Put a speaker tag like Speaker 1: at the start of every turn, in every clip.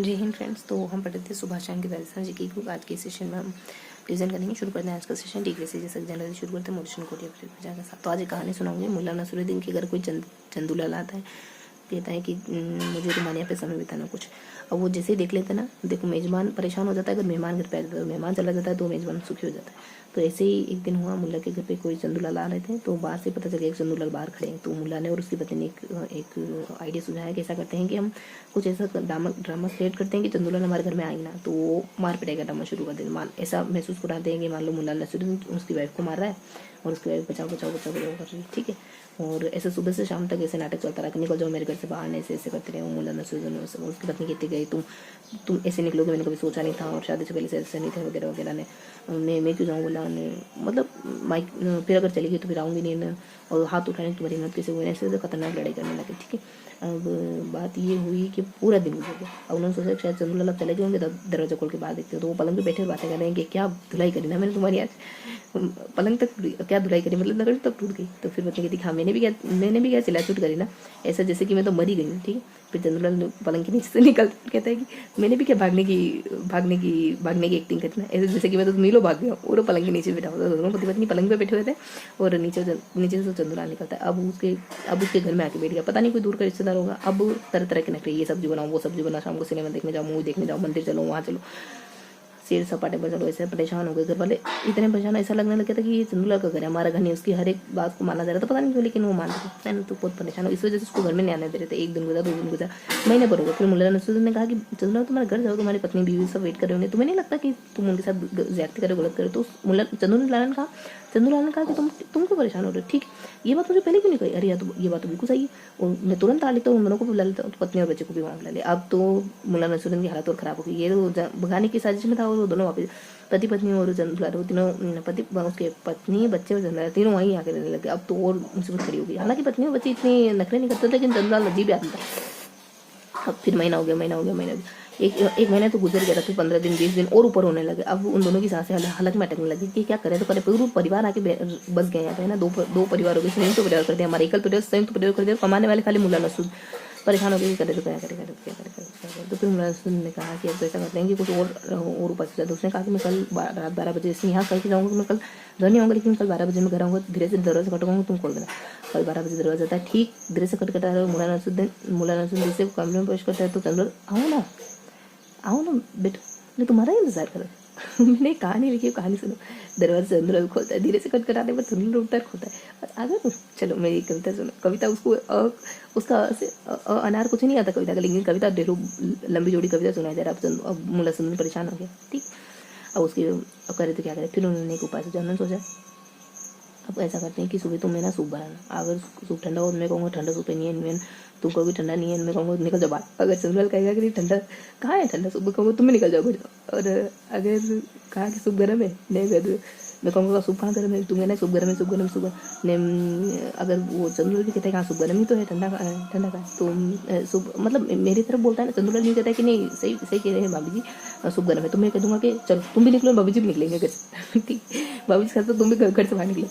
Speaker 1: जी Hind friends, तो हम पढ़ते थे सुभाष चंद्र राजस्थान जी की बुक। आज के सेशन में हम रिविजन करेंगे। शुरू करते हैं आज का सेशन। ठीक है, जैसे जनरली शुरू करते हैं मोटिवेशन कोट या फिर पूजा के साथ। तो आज एक कहानी सुनाऊंगी। मुल्ला नसरुद्दीन के घर कोई चंदूलाल आता है, कहता है कि मुझे तुम्हारे यहाँ पे समय बिताना कुछ। अब वो जैसे ही देख लेते हैं ना, देखो मेजबान परेशान हो जाता है, अगर मेहमान घर पे आ जाता है, मेहमान चला जाता है तो मेजबान सुखी हो जाता है। तो ऐसे ही एक दिन हुआ, मुल्ला के घर पे कोई चंदूलाल आ रहे थे, तो बाहर से पता चल गया एक चंदूलाल बाहर खड़े हैं। तो मुल्ला ने और उसकी पत्नी ने एक आइडिया सुझाया कि ऐसा करते हैं कि हम कुछ ऐसा ड्रामा क्रिएट करते हैं कि चंदूलाल हमारे घर में आएगी ना तो वो मार पिटाई ड्रामा शुरू कर देंगे। मान ऐसा महसूस कराते हैं कि मान लो मुल्ला नसरुद्दीन उसकी वाइफ को मार रहा है और उसकी वाइफ बचाओ बचाओ बचाओ बचाओ कर रही है, ठीक है। और ऐसे सुबह से शाम तक ऐसे नाटक चलता रहा कि निकल जाओ मेरे घर से बाहर, ऐसे ऐसे करते रहे। मुल्ला नसरुद्दीन उसकी पत्नी कहती गई तुम ऐसे निकलोगे, मैंने कभी सोचा नहीं था, और शादी से पहले से ऐसे नहीं थे वगैरह वगैरह ने। मैं क्यों जाऊँ बोला ने, मतलब माइक फिर अगर चली गई तो फिर आऊँगी नहीं, और हाथ उठाने तुम्हारी हिम्मत कैसे हुई, ऐसे खतरनाक लड़ाई करने लगे, ठीक है। अब बात ये हुई कि पूरा दिन गुजर गया। अब उन्होंने सोचा शायद चंदूलाल अब चले गए होंगे, दरवाजा खोल के बाहर देखते हो तो वो पलंग पे बैठे बातें कर रहे हैं कि क्या धुलाई करी ना मैंने तुम्हारी आज, पलंग तक क्या धुलाई करी, मतलब लकड़ी तक टूट गई। तो फिर पत्नी कहती हाँ मैंने भी क्या सिला चूट करी ना, ऐसा जैसे कि मैं तो मरी गई हूँ, ठीक है। फिर चंदूलाल पलंग के नीचे से निकल कहता है कि मैंने भी क्या भागने की एक्टिंग करी ना, ऐसे जैसे कि मैं तो मीलों भाग गया और पलंग के नीचे बैठा हुआ था। दोनों पति पत्नी पलंग पे बैठे हुए थे और नीचे से चंदूलाल निकलता है। अब उसके घर में आके बैठ गया, पता नहीं कोई दूर का रिश्तेदार होगा। अब तरह तरह के नखरे, ये सब्जी बनाओ वो सब्जी बनाओ, शाम को सिनेमा देखने जाओ, मूवी देखने जाओ, मंदिर चलो वहाँ चलो, शेर सपाटे पर चलो। ऐसे परेशान हो गए घर वाले, इतने परेशान, ऐसा लगने लगा था कि ये चंदूलाल का घर है, हमारा घर नहीं। उसकी हर एक बात को माना जा रहा था, पता नहीं क्यों, लेकिन वो मान रहे थे। तो बहुत परेशान हो, इस वजह से उसको घर में नहीं आने दे रहे थे। एक दिन गुजरा, 2 दिन गुजरा, महीने पर हो गया। फिर मुल्ला नसरुद्दीन ने कहा कि चंदूलाल तुम्हारे घर जाओ, तुम्हारी पत्नी बीवी सब वेट कर रहे होंगे, तुम्हें नहीं लगता कि तुम उनके साथ ज्यादती करो, गलत करो। तो चंदूलाल ने कहा कि तुम क्यों परेशान हो रहे हो, ठीक, ये बात मुझे पहले क्यों नहीं कही। अरे यार ये बात तो बिल्कुल सही है, और मैं तुरंत आ लेता हूँ, उन दोनों को बुला लेता हूँ, पत्नी और बच्चे को भी वहाँ बुला ले। अब तो मुल्ला नसरुद्दीन की हालत और खराब हो गई, ये तो भगाने की साजिश में था, और वो दोनों वापस पति पत्नी और चंदूलाल, वो तीनों उसके पत्नी बच्चे और चंदूलाल तीनों वहीं आके रहने लगे। अब तो और मुसीबत खड़ी हो गई। हालांकि पत्नी और बच्चे इतने नखरे नहीं करते थे, लेकिन चंदूलाल अजीब आदमी था। अब फिर महीना हो गया, एक महीना तो गुजर गया था, फिर 15 दिन 20 दिन और ऊपर होने लगे। अब उन दोनों की सांसें हलक में अटकने लगी कि क्या करें, तो करे पूरा परिवार आके बस गए यहाँ पे, है ना। दो परिवार हो गए, संयुक्त परिवार कर दिया, हमारा एकल परिवार संयुक्त परिवार कर दिया, कमाने वाले खाली मुल्ला नसरुद्दीन परेशान हो गए, करे तो क्या करे। तो फिर मुल्ला नसरुद्दीन ने कहा कि अब तो ऐसा करते हैं कि कुछ और ऊपर से ज़्यादा। उसने कहा कि मैं कल रात 12 बजे से यहाँ कल के जाऊँगा, मैं कल घर नहीं आऊँगा, लेकिन कल 12 बजे मैं घर आऊँगा, धीरे से दरवाजा खटकाऊंगा, तुम खोल देना। कल 12 बजे दरवाजा आता है, ठीक धीरे से खटखटा रहा है। मुल्ला नसरुद्दीन जैसे कमरे में प्रवेश करता है तो चंदूलाल आओ ना बेटो, मैं तुम्हारा ही इंतजार कर रहा मैंने कहानी लिखी, कहानी सुनो। दरवाजा चंदूलाल खोलता है, धीरे से खटखटाने पर चंदूलाल उठता है, खोलता है। और अगर चलो मेरी कविता सुनो। कविता उसको उसका अनार कुछ नहीं आता कविता का, लेकिन कविता ढेरों लंबी जोड़ी कविता सुनाई दे रहा। अब मुल्ला नसरुद्दीन परेशान हो गया, ठीक। अब करे तो क्या करे, फिर उन्होंने एक उपाय सोचा। उन्होंने सोचा अब ऐसा करते हैं कि सुबह तुम मेरा सूप बनाना, अगर सूप ठंडा हो तो मैं कहूँगा ठंडा सूप नहीं है, तुम कहोगे ठंडा नहीं है, मैं कहूँगा निकल जाओ बाहर। अगर चंदूलाल कहेगा कि ठंडा कहाँ है, ठंडा सूप कहूँगा तुम्हें निकल जाओ। और अगर कहा कि सूप गर्म है, नहीं अगर मैं कहूँगा सूप कहाँ गर्म है, तुम्हें ना सूप गर्म है, सूप अगर वो चंदूलाल भी कहता है कहाँ सूप गर्म ही तो है, ठंडा का तो सूप, मतलब मेरी तरफ बोलता है ना। चंदूलाल नहीं कहता है कि नहीं सही सही कह रहे हैं भाभी जी सूप गर्म है, तो मैं कह दूँगा कि चलो तुम भी निकलो, भाभी जी भी निकलेंगे घर से, ठीक। भाभी जी तो तुम भी घर से बाहर निकलो,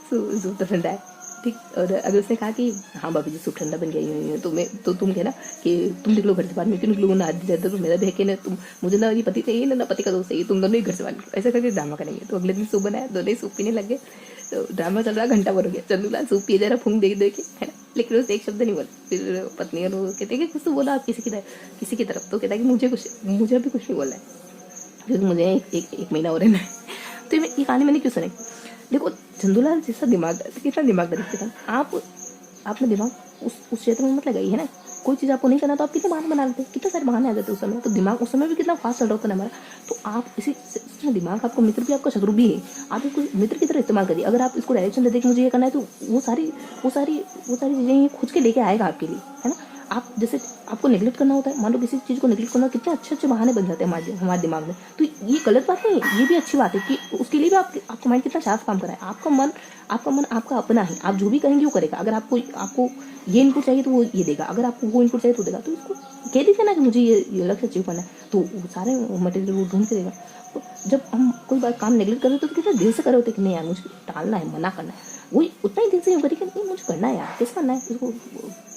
Speaker 1: सूप तो ठंडा है, ठीक। और अगर उसने कहा कि हाँ भाभी जी सूप ठंडा बन गया है, तो तुम कहना कि तुम निकलो घर से बाहर, मैं क्यों निकलूँ ना, आदि जाता तो मेरा बहके ना, तुम मुझे ना ये पति चाहिए ना पति का दोस्त चाहिए, तुम दोनों ही घर से बाहर निकलो। ऐसा करके ड्रामा करेंगे। तो अगले दिन सूप बनाया, दोनों ही सूप पीने लग गए। तो ड्रामा चल रहा, घंटा भर हो गया, चंदूलाल सूप पिए जा रहा, फूंक दे दे के, है ना, लेकिन उससे एक शब्द नहीं बोला। फिर पत्नी और वो कहते हैं कि कुछ तो बोला आप किसी की तरफ, तो कहता है कि मुझे अभी कुछ नहीं बोलना है, क्योंकि मुझे एक महीना हो रहना है। तो ये कहानी मैंने क्यों सुनाई, देखो चंदूलाल जैसा दिमाग, कितना दिमागदारी के साथ आप आपने दिमाग उस क्षेत्र में मत लगाइए, है ना। कोई चीज़ आपको नहीं करना तो आप कितने बहाने बना लेते, कितने सारे बहाने आ जाते उस समय। तो दिमाग उस समय भी कितना फास्ट चल रहा होता है हमारा। तो आप इसी दिमाग आपको मित्र भी आपका शत्रु भी है, आप इसको मित्र की तरह इस्तेमाल करिए। अगर आप इसको डायरेक्शन दे दें कि मुझे ये करना है, तो वो सारी चीज़ें खुद के लेके आएगा आपके लिए, है ना। आप जैसे आपको नेगलेक्ट करना होता है, मान लो किसी चीज़ को नेगलेक्ट करना, कितने अच्छे बहाने बन जाते हैं हमारे दिमाग में। तो ये गलत बात नहीं है, ये भी अच्छी बात है कि उसके लिए भी आपका माइंड कितना शार्प काम कर रहा है। आपका मन आपका अपना है, आप जो भी कहेंगे वो करेगा। अगर आपको ये इनपुट चाहिए तो वो ये देगा, अगर आपको वो इनपुट चाहिए तो देगा। तो इसको कह दीजिए ना कि मुझे ये लक्ष्य अचीव करना है, तो वो सारे मटेरियल वो ढूंढ के देगा। तो जब हम कोई बात काम नेगलेक्ट कर रहे होते तो कितना दिल से कर रहे होते कि नहीं यार मुझे टालना है, मना करना है, वही उतना ही दिल से यूँ करिए कि नहीं मुझे करना है यार, कैसे करना है, इसको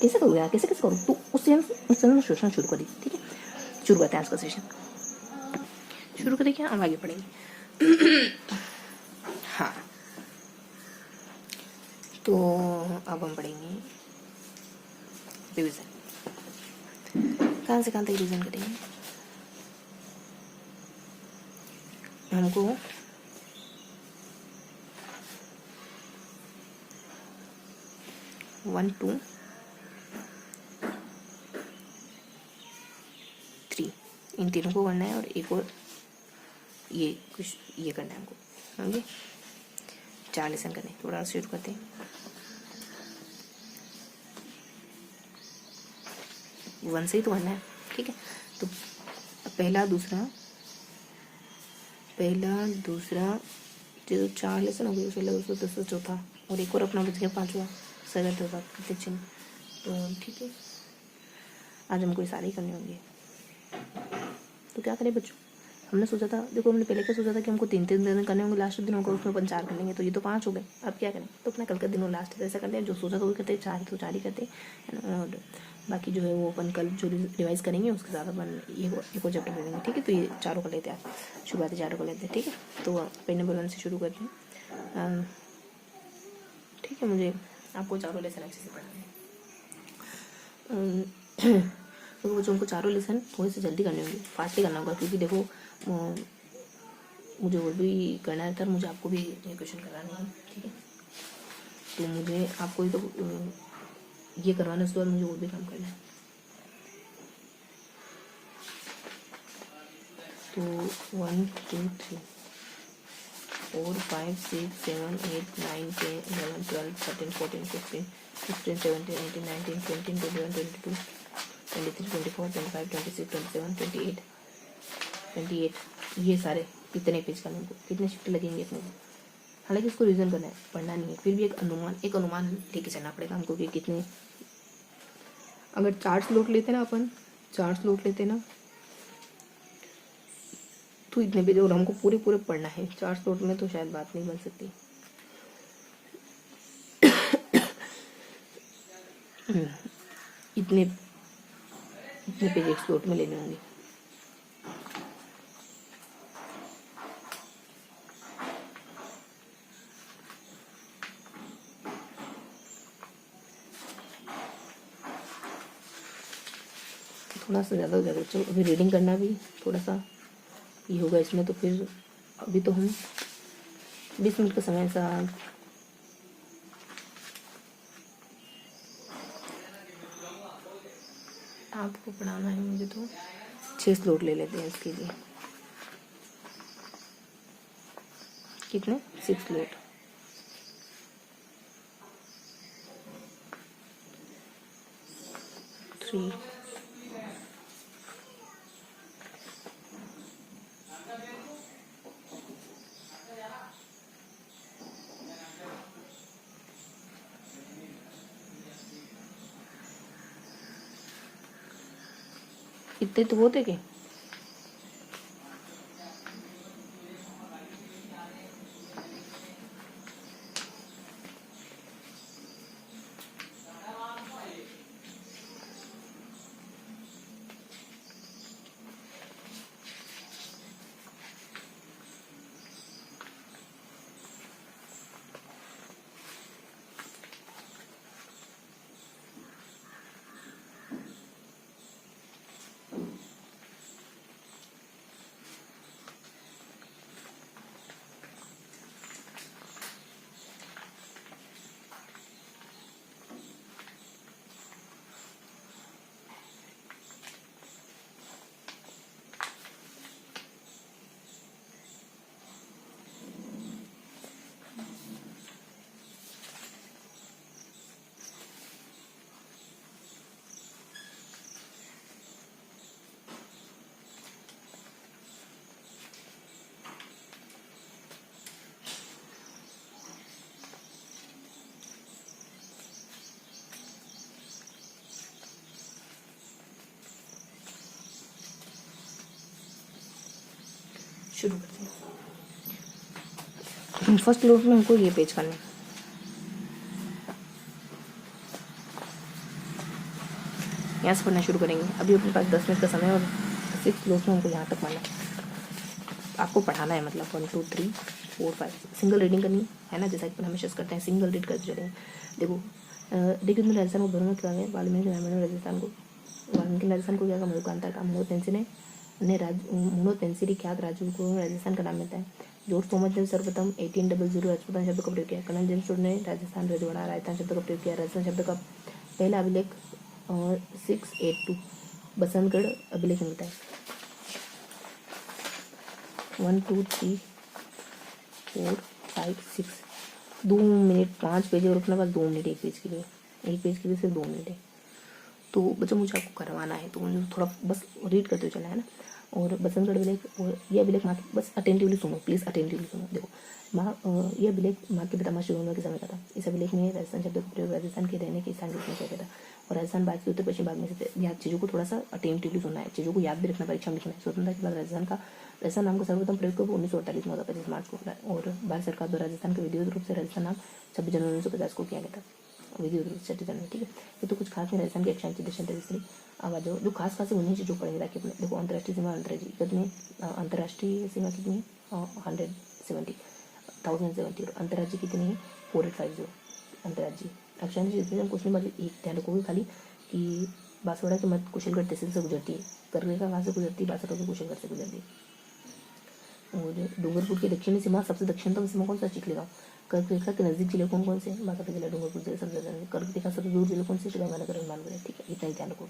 Speaker 1: कैसे करूँ यार, कैसे करूँ। तो उस चैनल से सोचना शुरू करिए, ठीक है। शुरू करते हैं आज का सेशन। शुरू करें क्या, हम आगे पढ़ेंगे। हाँ, तो अब हम पढ़ेंगे रिवीजन। कहाँ से कहाँ तक रिवीजन करेंगे? हमको 1 2 3 इन तीनों को करना है और एक और ये कुछ ये करना है हमको, समझे? 4 लेसन करने। थोड़ा शुरू करते हैं। 1 से ही तो करना है, ठीक है? तो पहला दूसरा जो 4 लेसन हो गए, पहला दूसरा तीसरा चौथा और एक और अपना बच गया 5वां 7 होगा चिन्ह। तो ठीक है, आज हमको ये सारे ही करने होंगे। तो क्या करें बच्चों, हमने सोचा था, देखो हमने पहले क्या सोचा था कि हमको 3-3 दिन करने होंगे, लास्ट दिन होगा उसमें अपन 4 कर लेंगे, तो ये तो 5 हो गए। अब क्या करें, तो अपना कल का दिन लास्ट ऐसा करते हैं, जो सोचा था वही करते, 4 तो 4 ही करते हैं ना, और बाकी जो है वो अपन कल जो रिवाइज करेंगे उसके साथ अपन एक और चैप्टर ले लेंगे, ठीक है? तो ये चारों कर लेते हैं, शुरुआती चारों कर लेते हैं, ठीक है? तो पेज नंबर 1 से शुरू करते हैं, ठीक है? मुझे आपको चारों लेसन अच्छे से पढ़ना है। तो बच्चों को चारों लेसन थोड़े से जल्दी करने होंगे, फास्टली करना होगा, क्योंकि देखो मुझे और भी करना रहता है, मुझे आपको भी ये क्वेश्चन कराना है, ठीक है? तो मुझे आपको ही तो ये करवाना, उसके बाद मुझे और भी काम करना है। तो 1 2 3 4 5 6 7 8 9 10 11 12 13 14 15 16 17 18 19 20 21 22 23 24 25 26 27 28 ये सारे कितने पेज करने को, कितने शिफ्ट लगेंगे इसमें? हालांकि इसको रिवीजन करना है, पढ़ना नहीं है, फिर भी एक अनुमान लेके चलना पड़ेगा हमको कि कितने। अगर 4 स्लॉट लेते ना अपन, 4 स्लॉट लेते ना तो इतने पेज, और हमको पूरे पढ़ना है 4 स्लॉट में, तो शायद बात नहीं बन सकती। इतने पेज एक स्लॉट में लेने होंगे। थोड़ा सा ज़्यादा हो जाएगा बच्चों, अभी रीडिंग करना भी थोड़ा सा ये होगा इसमें, तो फिर अभी तो हम 20 मिनट का समय सा आपको पढ़ाना है, मुझे तो 6 स्लॉट ले लेते हैं इसके लिए। कितने? 6 स्लॉट। इतने तो होते के शुरू करते हैं। फर्स्ट लोट में हमको ये पेज करना है, यहाँ से पढ़ना शुरू करेंगे। अभी अपने पास 10 मिनट का समय और 6 क्लोज में हमको यहाँ तक मानना आपको पढ़ाना है, मतलब 1 2 3 4 5 सिंगल रीडिंग करनी है ना, जैसा कि हमेशा करते हैं, सिंगल रीड करते चलेंगे। देखो देखिए तुमने राजस्थान को भर में क्या है, वाल्मीकि रामायण में राजस्थान को क्या कहा, मुलुकांतर का मुनो पेंसिल ने मुनो पेंसिली ख्यात राजू राजस्थान का नाम मिलता है। जॉर्ज थॉमस ने सर्वप्रथम 1800 राजपूतान शब्द का प्रयोग किया। कर्नल जेम्स टोड ने राजस्थान रजवाड़ा राजस्थान शब्द का प्रयोग किया। राजस्थान शब्द का पहला अभिलेख 682 बसंतगढ़ अभिलेख मिलता है। 1 2 3 4 5 6 2 मिनट 5 पेज और अपने पास 2 मिनट एक पेज के लिए सिर्फ 2 मिनट है। तो बच्चों मुझे आपको करवाना है, तो मुझे थोड़ा बस रीड करते हुए चलना है ना। और बसंतगढ़ अभिलेख और ये अभिलेख माँ की, बस अटेंटिवली सुनो प्लीज़, अटेंटिवली सुनो। देखो ये अभिलेख माँ के पितामह शिववर्मा के समय का था। इस अभिलेख में राजस्थान शब्द का प्रयोग राजस्थान के रहने के स्थान के रूप में किया गया था और राजस्थान भारत के उत्तर पश्चिम भाग में से यहाँ चीज़ों को थोड़ा सा अटेंटिवली सुनना है, चीज़ों को याद भी रखना, परीक्षा में लिखना है। स्वतंत्रता के बाद राजस्थान नाम का सर्वप्रथम प्रयोग कब 1948 में होता 25 मार्च को होता है। और भारत सरकार द्वारा राजस्थान के विधिवत रूप से राजस्थान नाम 26 जनवरी 1950 को किया गया था, विधिवत रूप से 26 जनवरी। ठीक है, ये तो कुछ खास नहीं, राजस्थान के अक्षांश देशांतरी आवाज जो खास खास उन्हीं चीज़ों पढ़ेंगे ताकि अपने देखो अंतर्राष्ट्रीय सीमा अंतर्राष्ट्रीय सीमा कितनी है 170 1070 और अंतर्राज्य कितनी है 4850 अंतर्राज्य। अक्षांश कुछ नहीं, मतलब एक ध्यान रखोगे खाली कि बांसवाड़ा के मध्य कुशलगढ़ तहसील से गुजरती है, करने का कहाँ से गुजरती है, बांसवाड़ा के कुशलगढ़ से गुजरती है। और डूंगरपुर की दक्षिणी सीमा सबसे दक्षिणतम सीमा कौन सा, चिखली गाँव। कर्क रेखा के नजदीक जिले कौन से, बांसवाड़ा जिला, डूंगरपुर जिला सबसे ज्यादा। कर्क रेखा सबसे दूर जिले कौन से, गंगानगर और मानगढ़। ठीक है, इतना ही ध्यान रखो।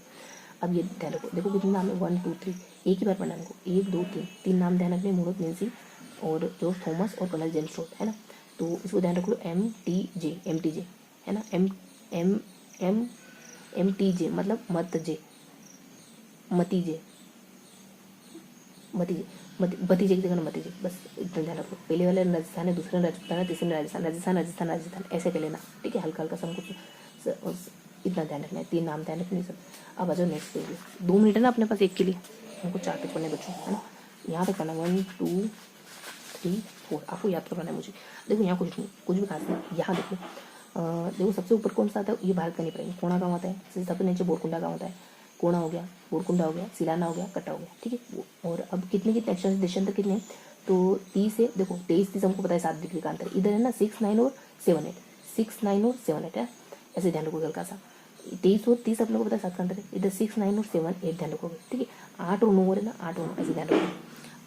Speaker 1: अब ये ध्यान रखो, देखो कितने नाम है 1 2 3, एक ही बार पढ़ना हमको, 1 2 3 नाम ध्यान रखने, मुनो पेंसिल और जॉर्ज थॉमस और कर्नल जेम्स टोड है ना। तो इसको ध्यान रख लो, MTJ है ना, MTJ मतलब भतीजे की जगह मतीजे, बस इतना ध्यान रखो। पहले वाले राजस्थान है, दूसरे राजस्थान है, तीसरे राजस्थान ऐसे कर लेना। ठीक है, हल्का सब कुछ इतना ध्यान रखना है, 3 नाम ध्यान रखने सब। अब आ जाओ नेक्स्ट पेज, 2 मिनट है ना अपने पास एक के लिए, हमको 4 पेज पढ़ने बच्चों है ना। यहाँ तक पढ़ना 1 2 3 4 आपको याद करवाना है मुझे। देखो यहाँ कुछ भी खास नहीं, यहाँ देखो सबसे ऊपर कौन सा आता है, ये भारत का नहीं पड़ेगा, कोणा गाँव आता है, सबसे नीचे बोरकुंडा गाँव आता है। कोणा हो गया, बोरकुंडा हो गया, सिलाना हो गया, कट्टा हो गया। ठीक है, और अब कितने अक्षर देशांतर कितने, तो 30 है, देखो 23 हमको पता है 7 डिग्री का अंतर, इधर है ना 6 9 और 7 8 6 9 और 7 8 है, ऐसे ध्यान रखोगे हल्का सा। 23 और 30 अपने को पता है 7 का अंतर है, इधर 6 9 और 7 8 ध्यान रखोगे। ठीक है, 8 और 9 है ना, 8 और 9 ऐसे ध्यान रखोगे।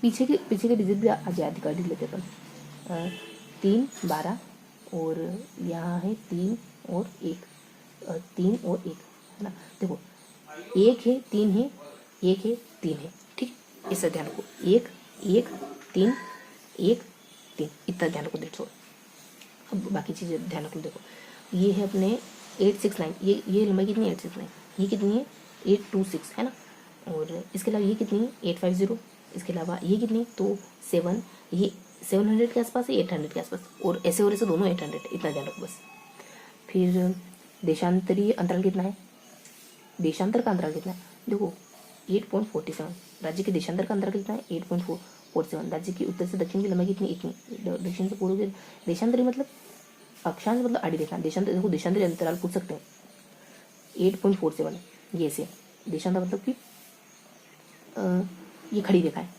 Speaker 1: पीछे के डिजिट भी आज याद कर लेते अपन, 3 12 और यहाँ है 3 और 1 है ना। देखो 1 है 3 है, 1 है 3 है। ठीक, इससे ध्यान रखो, 1 1 3 1 3 इतना ध्यान रखो। देखो अब बाकी चीज़ें ध्यान रखो। देखो ये है अपने 869, ये लंबाई कितनी है 869, ये कितनी है 826 है ना। और इसके अलावा ये कितनी है 850, इसके अलावा ये कितनी तो 7, ये 700 के आसपास है, 800 के आसपास, और ऐसे दोनों 800, इतना ध्यान रखो बस। फिर देशांतरीय अंतराल कितना है, देशांतर का अंतराल कितना है, देखो 8.47, राज्य के देशांतर का अंतराल कितना है 8.47, राज्य की उत्तर से दक्षिण की लंबाई कितनी, इतनी, दक्षिण से पूर्व की। देशांतरी मतलब अक्षांश मतलब आड़ी रेखा, देशांतर देखो देशांतरी अंतराल पूछ सकते हैं 8.47 ये से। देशांतर मतलब कि ये खड़ी रेखा है,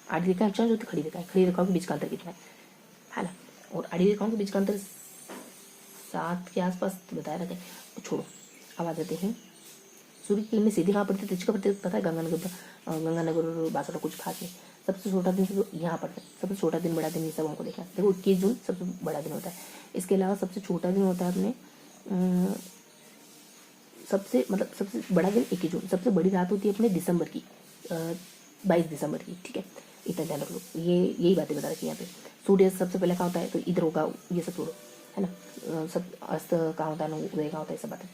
Speaker 1: आड़ी रेखा अक्षांश होती खड़ी रेखा है, खड़ी रेखाओं के बीच का अंतर कितना है ना। और आड़ी रेखाओं के बीच का अंतर 7 के आसपास बताया रखा है। छोड़ो, अब आ जाते हैं सूर्य की किरणें सीधे कहाँ पड़ती है, तिरछा पड़ती है, पता है गंगानगर और बांसवाड़ा कुछ खास नहीं। सबसे छोटा दिन तो यहाँ पड़ता है, सबसे छोटा दिन बड़ा दिन ये सब हमको देखना है। देखो 21 जून सबसे बड़ा दिन होता है, इसके अलावा सबसे छोटा दिन होता है अपने सबसे बड़ा दिन 21 जून, सबसे बड़ी रात होती है अपने दिसंबर की 22 दिसंबर की। ठीक है, इतना ध्यान रख लो, यही बातें बता रखी है यहाँ पे। सूर्य सबसे पहले कहाँ होता है, तो इधर होगा, ये सब छोड़ो है ना। सब अस्त कहाँ होता है, उदय कहाँ होता है, सब बातें।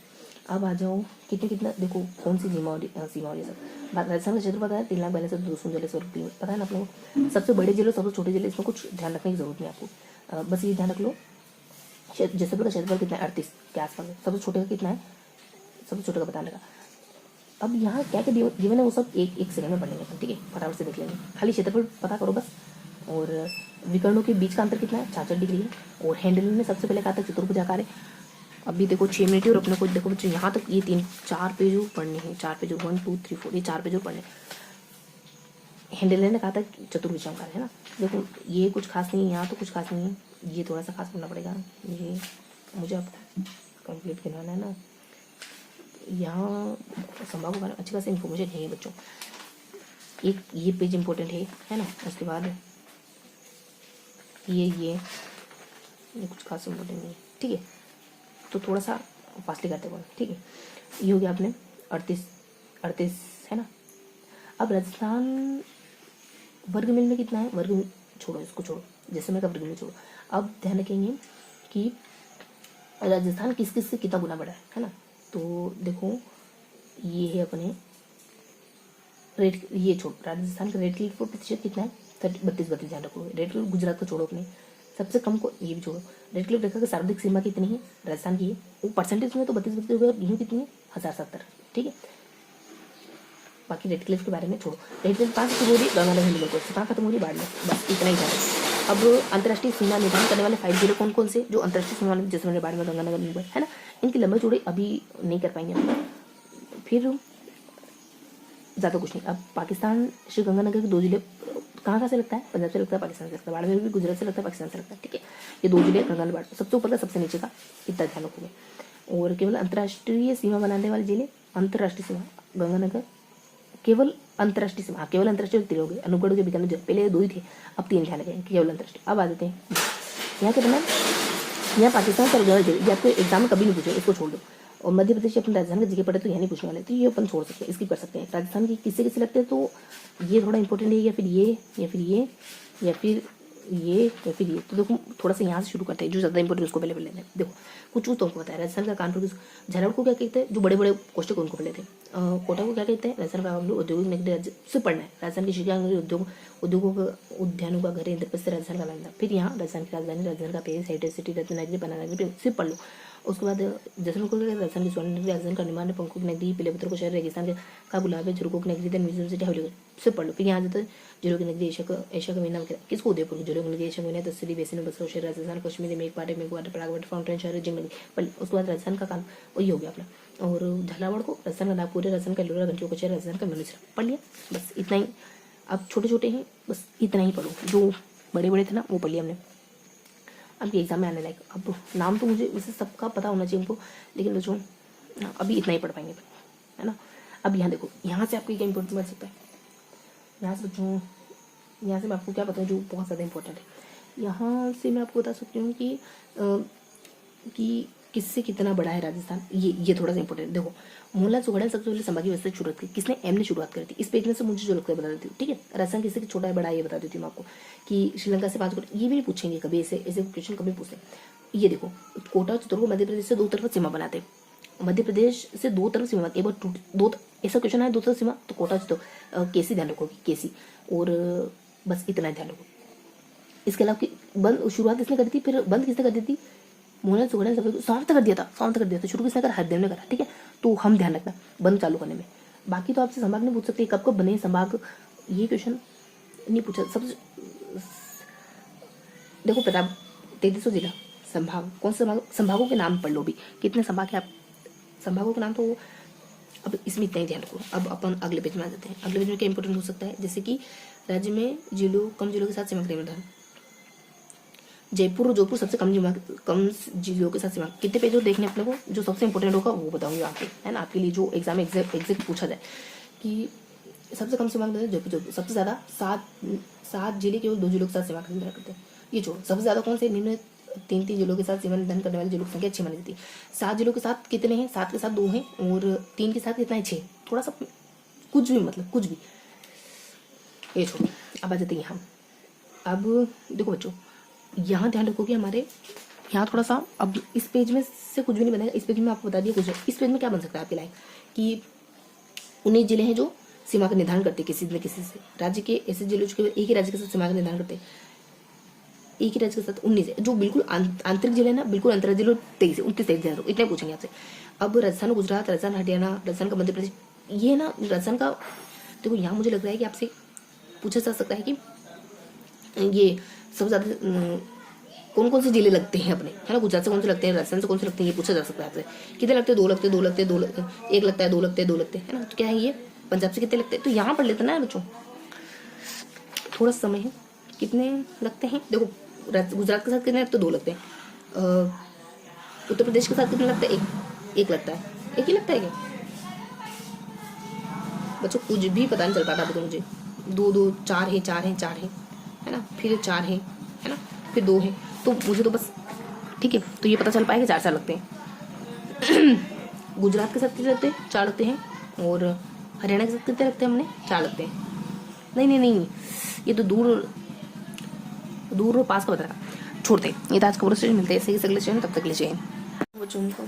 Speaker 1: अब आ जाओ कितना देखो कौन सी सीमा और ये सब। राजस्थान का क्षेत्र पता है 3,42,239 वर्ग किलोमीटर, पता है ना आप लोगों को। सबसे बड़े जिले सबसे छोटे जिले, इसमें कुछ ध्यान रखने की जरूरत नहीं आपको, बस ये ध्यान रख लो जैसलमेर का क्षेत्रफल कितना है 38 के आसपास है, सबसे छोटे का कितना है, सबसे छोटे का बताने का। अब यहाँ क्या क्या जीवन है वो सब एक सेकंड में पढ़ लेंगे, ठीक है, फटाफट से देख लेंगे, खाली क्षेत्रफल पता करो बस। और विकर्णों के बीच का अंतर कितना है 66 डिग्री है। और हैंडल में सबसे पहले कहा था चतुर्भुजाकार है। अभी देखो 6 मिनट और अपने को देखो बच्चों यहाँ तक ये 4 पेज पढ़ने हैं, 4 पेज 1 2 3 4 ये 4 पेज पढ़ने। हेंडेलर ने कहा था चतुर्भुजाओं का, है ना। देखो ये कुछ खास नहीं है, यहाँ तो कुछ खास नहीं है, ये थोड़ा सा खास करना पड़ेगा। ये मुझे अब कंप्लीट करवाना है ना। यहाँ संभाग के बारे में अच्छी खासी इन्फॉर्मेशन है बच्चों। एक ये पेज इंपॉर्टेंट है ना। उसके बाद ये कुछ खास इम्पोर्टेंट नहीं है, ठीक है। तो थोड़ा सा फास्टली करते बोल, ठीक है। ये हो गया आपने 38 है ना। अब राजस्थान वर्ग मील में कितना है, वर्ग छोड़ो, इसको छोड़ो, जैसे मैं वर्ग मील छोड़ो। अब ध्यान रखेंगे कि राजस्थान किस किस से कितना गुना बड़ा है ना। तो देखो ये है अपने रेट, ये छोड़ो, राजस्थान का रेट क्लिक प्रतिशत कितना है, 32 ध्यान रखो। रेट क्लिक गुजरात को छोड़ो, अपने सबसे कम को ये भी छोड़ो। रेट क्लिक रेखा की सर्वाधिक सीमा कितनी है, राजस्थान की है, वो परसेंटेज में तो 32 हो गया, और यूँ कितनी है 1070, ठीक है। बाकी रेड क्लिफ के बारे में छोड़ो। रेड क्लिफ 5 खत्म हो रही, गंगानगर हिंदू को 5 खत्म हो रही बाढ़ में, बस इतना ही था। अब अंतर्राष्ट्रीय सीमा निर्धारण करने वाले 5 जिले कौन कौन से, जो अंतर्राष्ट्रीय सीमा वाले, जैसे मैंने बाढ़ में, गंगानगर, मुंबई, है ना। इनकी लंबाई चौड़ाई अभी नहीं कर पाएंगे हम, फिर ज़्यादा कुछ नहीं। अब पाकिस्तान श्री गंगानगर के 2 जिले कहाँ से लगता है, पंजाब से लगता है, पाकिस्तान से लगता है। बाढ़ में भी गुजरात से लगता है, पाकिस्तान से लगता है, ठीक है। ये 2 जिले गंगानगर बाढ़, सबसे ऊपर का सबसे नीचे का, इतना ध्यान रखोगे। और केवल अंतर्राष्ट्रीय सीमा बनाने वाले जिले, अंतर्राष्ट्रीय सीमा गंगानगर, केवल अंतर्राष्ट्रीय सीमा, केवल अंतर्राष्ट्रीय 3 हो गए, अनूपगढ़ के बीकानेर, पहले 2 ही थे, अब 3 ध्यान रखें, केवल अंतर्राष्ट्रीय। अब आ जाते हैं यहाँ के बना, यहाँ पाकिस्तान से गंगा जिले, ये आपको एग्जाम में कभी नहीं पूछे, इसको छोड़ दो। और मध्य प्रदेश अपने राजस्थान का जिले पड़े तो यहाँ नहीं पूछने वाले, तो ये अपन छोड़ सकते हैं, इसकी कर सकते हैं। राजस्थान की किससे किससे लगते हैं, तो ये थोड़ा इंपॉर्टेंट है, या फिर ये, या फिर ये, या फिर ये, या फिर ये। तो देखो थोड़ा सा यहाँ से शुरू करते हैं, जो ज़्यादा इंपॉर्टेंट उसको पहले लेते हैं। देखो कुछ तो हमको पता है, राजस्थान का कानपुर, झारखंड को क्या कहते हैं, जो बड़े बड़े कोष्टक उनको पहले थे। कोटा को क्या कहते हैं, राजस्थान का औद्योगिक नगरी राज्य से पढ़ना है। राजस्थान की शिक्षा उद्योगों का, उद्यानों का घर, इंद्रप्रस्थ से राजस्थान का नाम था। फिर यहाँ राजस्थान की राजधानी, राजस्थान का पेरिस, हाईटेक सिटी, रत्नगिरी, बनानगरी से पढ़ लो। उसके बाद जैसलमेर को राजस्थान की स्वर्ण नगरी, राजस्थान का निर्माण, पंखों की नगरी, पीले पत्थर को शहर, रेगिस्तान का गुलाब है, झुरकों की नगरी, देन म्यूजियम सिटी, हवलीगढ़ से पढ़ लो। फिर यहाँ जाता है झुरकों की नगरी, एशिया का मीना, किसको उदयपुर, झुरकों की नगरी, एशिया का मीना, तस्वीर, बेसिन, बसरा शहर, राजस्थान, कश्मीर, मेघवाटर, परागवाटर, फाउंटेन शहर, जिंगली, पढ़ लो। उसके बाद राजस्थान का काम वही हो गया अपना। और झालावाड़ को राजस्थान का नागपुर, राजस्थान का लोरा, घंटियों का शहर, राजस्थान का मिर्जा, पढ़ लिया, बस इतना ही। अब छोटे छोटे हैं, बस इतना ही पढ़ो, जो बड़े बड़े थे ना वो पढ़ लिया हमने। अब ये एग्जाम में आने लायक, अब नाम तो मुझे वैसे सबका पता होना चाहिए हमको, लेकिन बच्चों अभी इतना ही पढ़ पाएंगे, है ना। अब यहाँ देखो, यहाँ से आपको क्या इंपॉर्टेंट बन सकता है, यहाँ से बच्चों, यहाँ से मैं आपको क्या बताऊँ जो बहुत ज़्यादा इंपॉर्टेंट है। यहाँ से मैं आपको बता सकती हूँ कि किससे कितना बड़ा है राजस्थान, ये थोड़ा सा इंपॉर्टेंट। देखो मोहनलाल सुगड़िया सबसे पहले संभागी व्यवस्था शुरुआत की, किसने, एम ने शुरुआत करी थी। इस पेज में से मुझे जो लगता है बता देती हूँ, ठीक है। राजस्थान किससे छोटा है बड़ा है ये बता देती हूँ मैं आपको, कि श्रीलंका से 5 कोटा, ये भी नहीं पूछेंगे कभी, ऐसे क्वेश्चन कभी पूछते हैं। ये देखो कोटा चित्तौड़गढ़ मध्य प्रदेश से 2 तरफ सीमा बनाते हैं, मध्य प्रदेश से 2 तरफ सीमा, एक बार दो ऐसा क्वेश्चन है 2 तरफ सीमा, तो कोटा चित्तौड़, केसी ध्यान रखोगी, केसी, और बस इतना ध्यान रखो। इसके अलावा बंद शुरुआत किसने करी थी, फिर बंद किसने कर दी थी, मोहनलाल सुगड़िया ने समाप्त कर दिया था, शुरू किसने करा, हरदेव ने करा, ठीक है। तो हम ध्यान रखना बंद चालू करने में। बाकी तो आपसे संभाग नहीं पूछ सकते, कब कब बने संभाग, ये क्वेश्चन नहीं पूछा। सबसे देखो प्रताप 3300 जिला, संभाग कौन से संभागों के नाम पढ़ लो भी, कितने संभाग है आप, संभागों के नाम। तो अब इसमें इतना ही ध्यान रखो। अब अपन अगले पेज में आ जाते हैं। अगले पेज में क्या इंपॉर्टेंट हो सकता है, जैसे कि राज्य में जिलों, कम जिलों के साथ सीमा निर्धारण, जयपुर और जोधपुर सबसे कम जिलों के साथ सीमा। कितने पेज और देखने अपने को, जो सबसे इंपॉर्टेंट होगा वो बताऊंगी आपको, है ना, आपके लिए जो एग्जाम में एग्जैक्ट पूछा जाए कि सबसे कम सीमा जयपुर, सबसे ज़्यादा 7 जिले केवल 2 जिलों के साथ सीमा निर्धारण करते हैं। ये छोड़ो, सबसे ज़्यादा कौन से, निम्न 3 जिलों के साथ सीमा निर्धारण करने वाले जिलों की संख्या 6 मानी जाती है। 7 जिलों के साथ कितने हैं, 7 के साथ 2 हैं, और 3 के साथ कितना है, 6। थोड़ा सा कुछ भी, मतलब कुछ भी, ये छोड़ो। अब आ जाते हैं यहाँ। अब देखो बच्चों, यहाँ ध्यान रखो कि हमारे यहाँ थोड़ा सा, अब इस पेज में से कुछ भी नहीं बनेगा, इस पेज में आपको बता दिया कुछ है। इस पेज में क्या बन सकता है आपके लायक, कि 19 जिले हैं जो सीमा का निर्धारण करते हैं किसी न किसी से। राज्य के ऐसे जिले जो केवल एक ही राज्य के साथ सीमा का निर्धारण करते हैं, एक ही राज्य के साथ 19 है। जो बिल्कुल आंतरिक जिले ना, बिल्कुल अंतर जिले 23 है, 29 ध्यान रखो, इतने पूछेंगे आपसे। अब राजस्थान गुजरात, राजस्थान हरियाणा, राजस्थान का मध्य प्रदेश, ये ना राजस्थान का, देखो यहाँ मुझे लग रहा है कि आपसे पूछा जा सकता है कि ये सबसे ज़्यादा कौन कौन से जिले लगते हैं अपने, है ना, गुजरात से कौन से लगते हैं, राजस्थान से कौन से लगते हैं, ये पूछा जा सकता है आपसे। कितने लगते हैं, 2 लगते हैं, 2 लगते हैं, 2 लगते हैं, 1 लगता है, 2 लगते हैं, 2 लगते हैं, है ना। तो क्या है ये, पंजाब से कितने लगते हैं, तो यहाँ पढ़ लेते ना बच्चों, थोड़ा समय है। कितने लगते हैं देखो, गुजरात के साथ कितने लगते हैं, 2 लगते हैं। उत्तर प्रदेश के साथ कितने लगते हैं, एक लगता है। एक ही लगता है क्या बच्चों? कुछ भी पता नहीं चल पाता अभी तो मुझे। 2 4 है, 4 है, 4 है ना, फिर 4 है ना, फिर 2 है। तो मुझे तो बस ठीक है, तो ये पता चल पाएगा 4 लगते हैं। गुजरात के साथ कितने लगते हैं, 4 लगते हैं। और हरियाणा के साथ कितने लगते हैं हमने, 4 लगते हैं। नहीं नहीं नहीं, ये तो दूर दूर और पास का बता रहा। छोड़ते हैं ये, तो आज का पूरा स्टेशन मिलते हैं, सही अगले स्टेशन, तब तक ले चाहिए बच्चों को।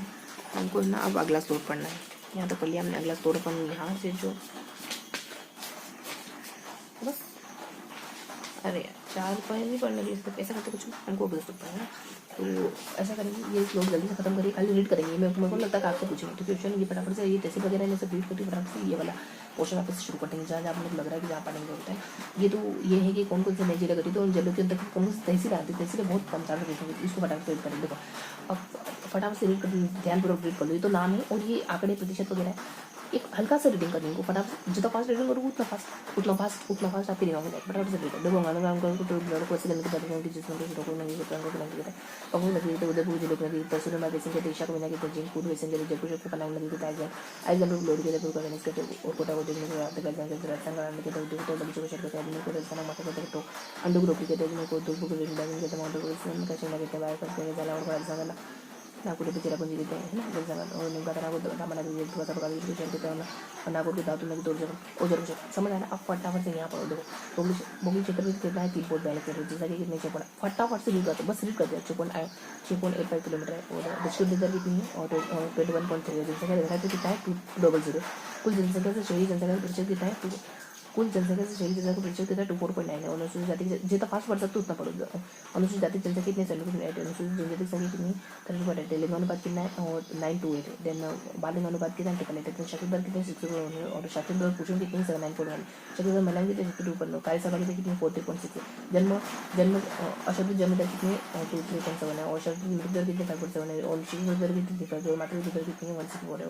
Speaker 1: हमको ना अब अगला स्टोर पढ़ना है। यहाँ तो पढ़ लिया हमने, अगला स्टोर अपन यहाँ से जो बस, अरे यार 4 रुपये नहीं पढ़ने के लिए पैसा करते कुछ हमको भी सकता है ना। तो ऐसा करेंगे, ये लोग जल्दी से खत्म करिए, खाली रीड करेंगे। मेरे को लगता है आपसे पूछेंगे तो क्वेश्चन ये फटाफट से, ये तहसील वगैरह ने सब रीड करके फटाफट से ये वाला पोर्शन आप शुरू कर देंगे, जहाँ आपको लग रहा है कि जहाँ पढ़ेंगे होता है। ये तो ये है कि कौन कौन से नई जिले घटी, तो उन जिलों के अंदर कौन कौन सी तहसील आती है, तहसील बहुत कम चार देखेंगे, इसको फटाफट रीड करेंगे। देखो अब फटाफट से रीड कर, ध्यानपूर्वक रीड कर लो। ये तो नाम है और ये आंकड़े प्रतिशत वगैरह है। एक हल्का सा रीडिंग करनी को फटाफट, जितना फास्ट रीडिंग करोगे उतना फास्ट आपकी रीडिंग होगी। फटाफट से रीड देखो गाना काम करो तो लड़कों से करने की बात होगी, जिसमें कुछ लोगों ने ये प्लान को प्लान किया है। और वो लगी तो उधर पूरी लोग लगी तस्वीर में बेसिंग के दिशा को बिना के तंजीम पूरी बेसिंग के जयपुर को बनाने लगी था। आज जब लोग लोड के जयपुर का वेनिस के और कोटा को देखने को आते कर जाएंगे, राजस्थान का आने के तो बच्चों को शेयर करते हैं, को राजस्थान माथा को तो अंडू ग्रुप के देखने को दो बुक रीडिंग डालने के तमाम को कैसे लगे थे बाहर करते हैं जाला और राजस्थान का नागपुर पे चिरापुंज देते हैं ना, जगह और निम्का तरह को रामना भी थोड़ा सा प्रकार की शेयर करते हैं और नागपुर के धातु में तोड़ जगह और जरूर समझ आना। अब फटाफट से यहाँ पर देखो बोगली क्षेत्र में कितना है, 3 पोर्ट बैलेंस कर जैसा कि कितने 6 फटाफट से रीड करते बस रीड करते हैं। 6.85 किलोमीटर है और डिस्ट्रिक्ट डिजर कितनी है और 21.3 है। जनसंख्या देखा तो कितना है 200। कुल जनसंख्या से शहरी जनसंख्या का प्रतिशत कितना है, कुल जनसंख्या से शहरी जनसंख्या का प्रतिशत कितना है 24.9 है। अनुसूचित जाति जितना फास्ट पढ़ सकते उतना पढ़ो। अनुसूचित जाति जनसंख्या कितनी 7.8 है। अनुसूचित जनजाति संख्या कितनी 30.8 है। लिंग अनुपात कितना है और 9:8 है। देन बाल लिंग अनुपात कितना 8 है। शारीरिक दर कितनी 6 और शारीरिक दर पुरुषों की कितनी 9.1। शारीरिक दर महिलाओं की 62.9। कार्य सहभागिता कितनी 40.6 है। जन्म अशुद्ध जन्म दर कितनी 23.7 है और शब्द मृत्यु दर कितनी 5.7 है और शिशु दर कितनी 3 है और मातृ दर कितनी 164 है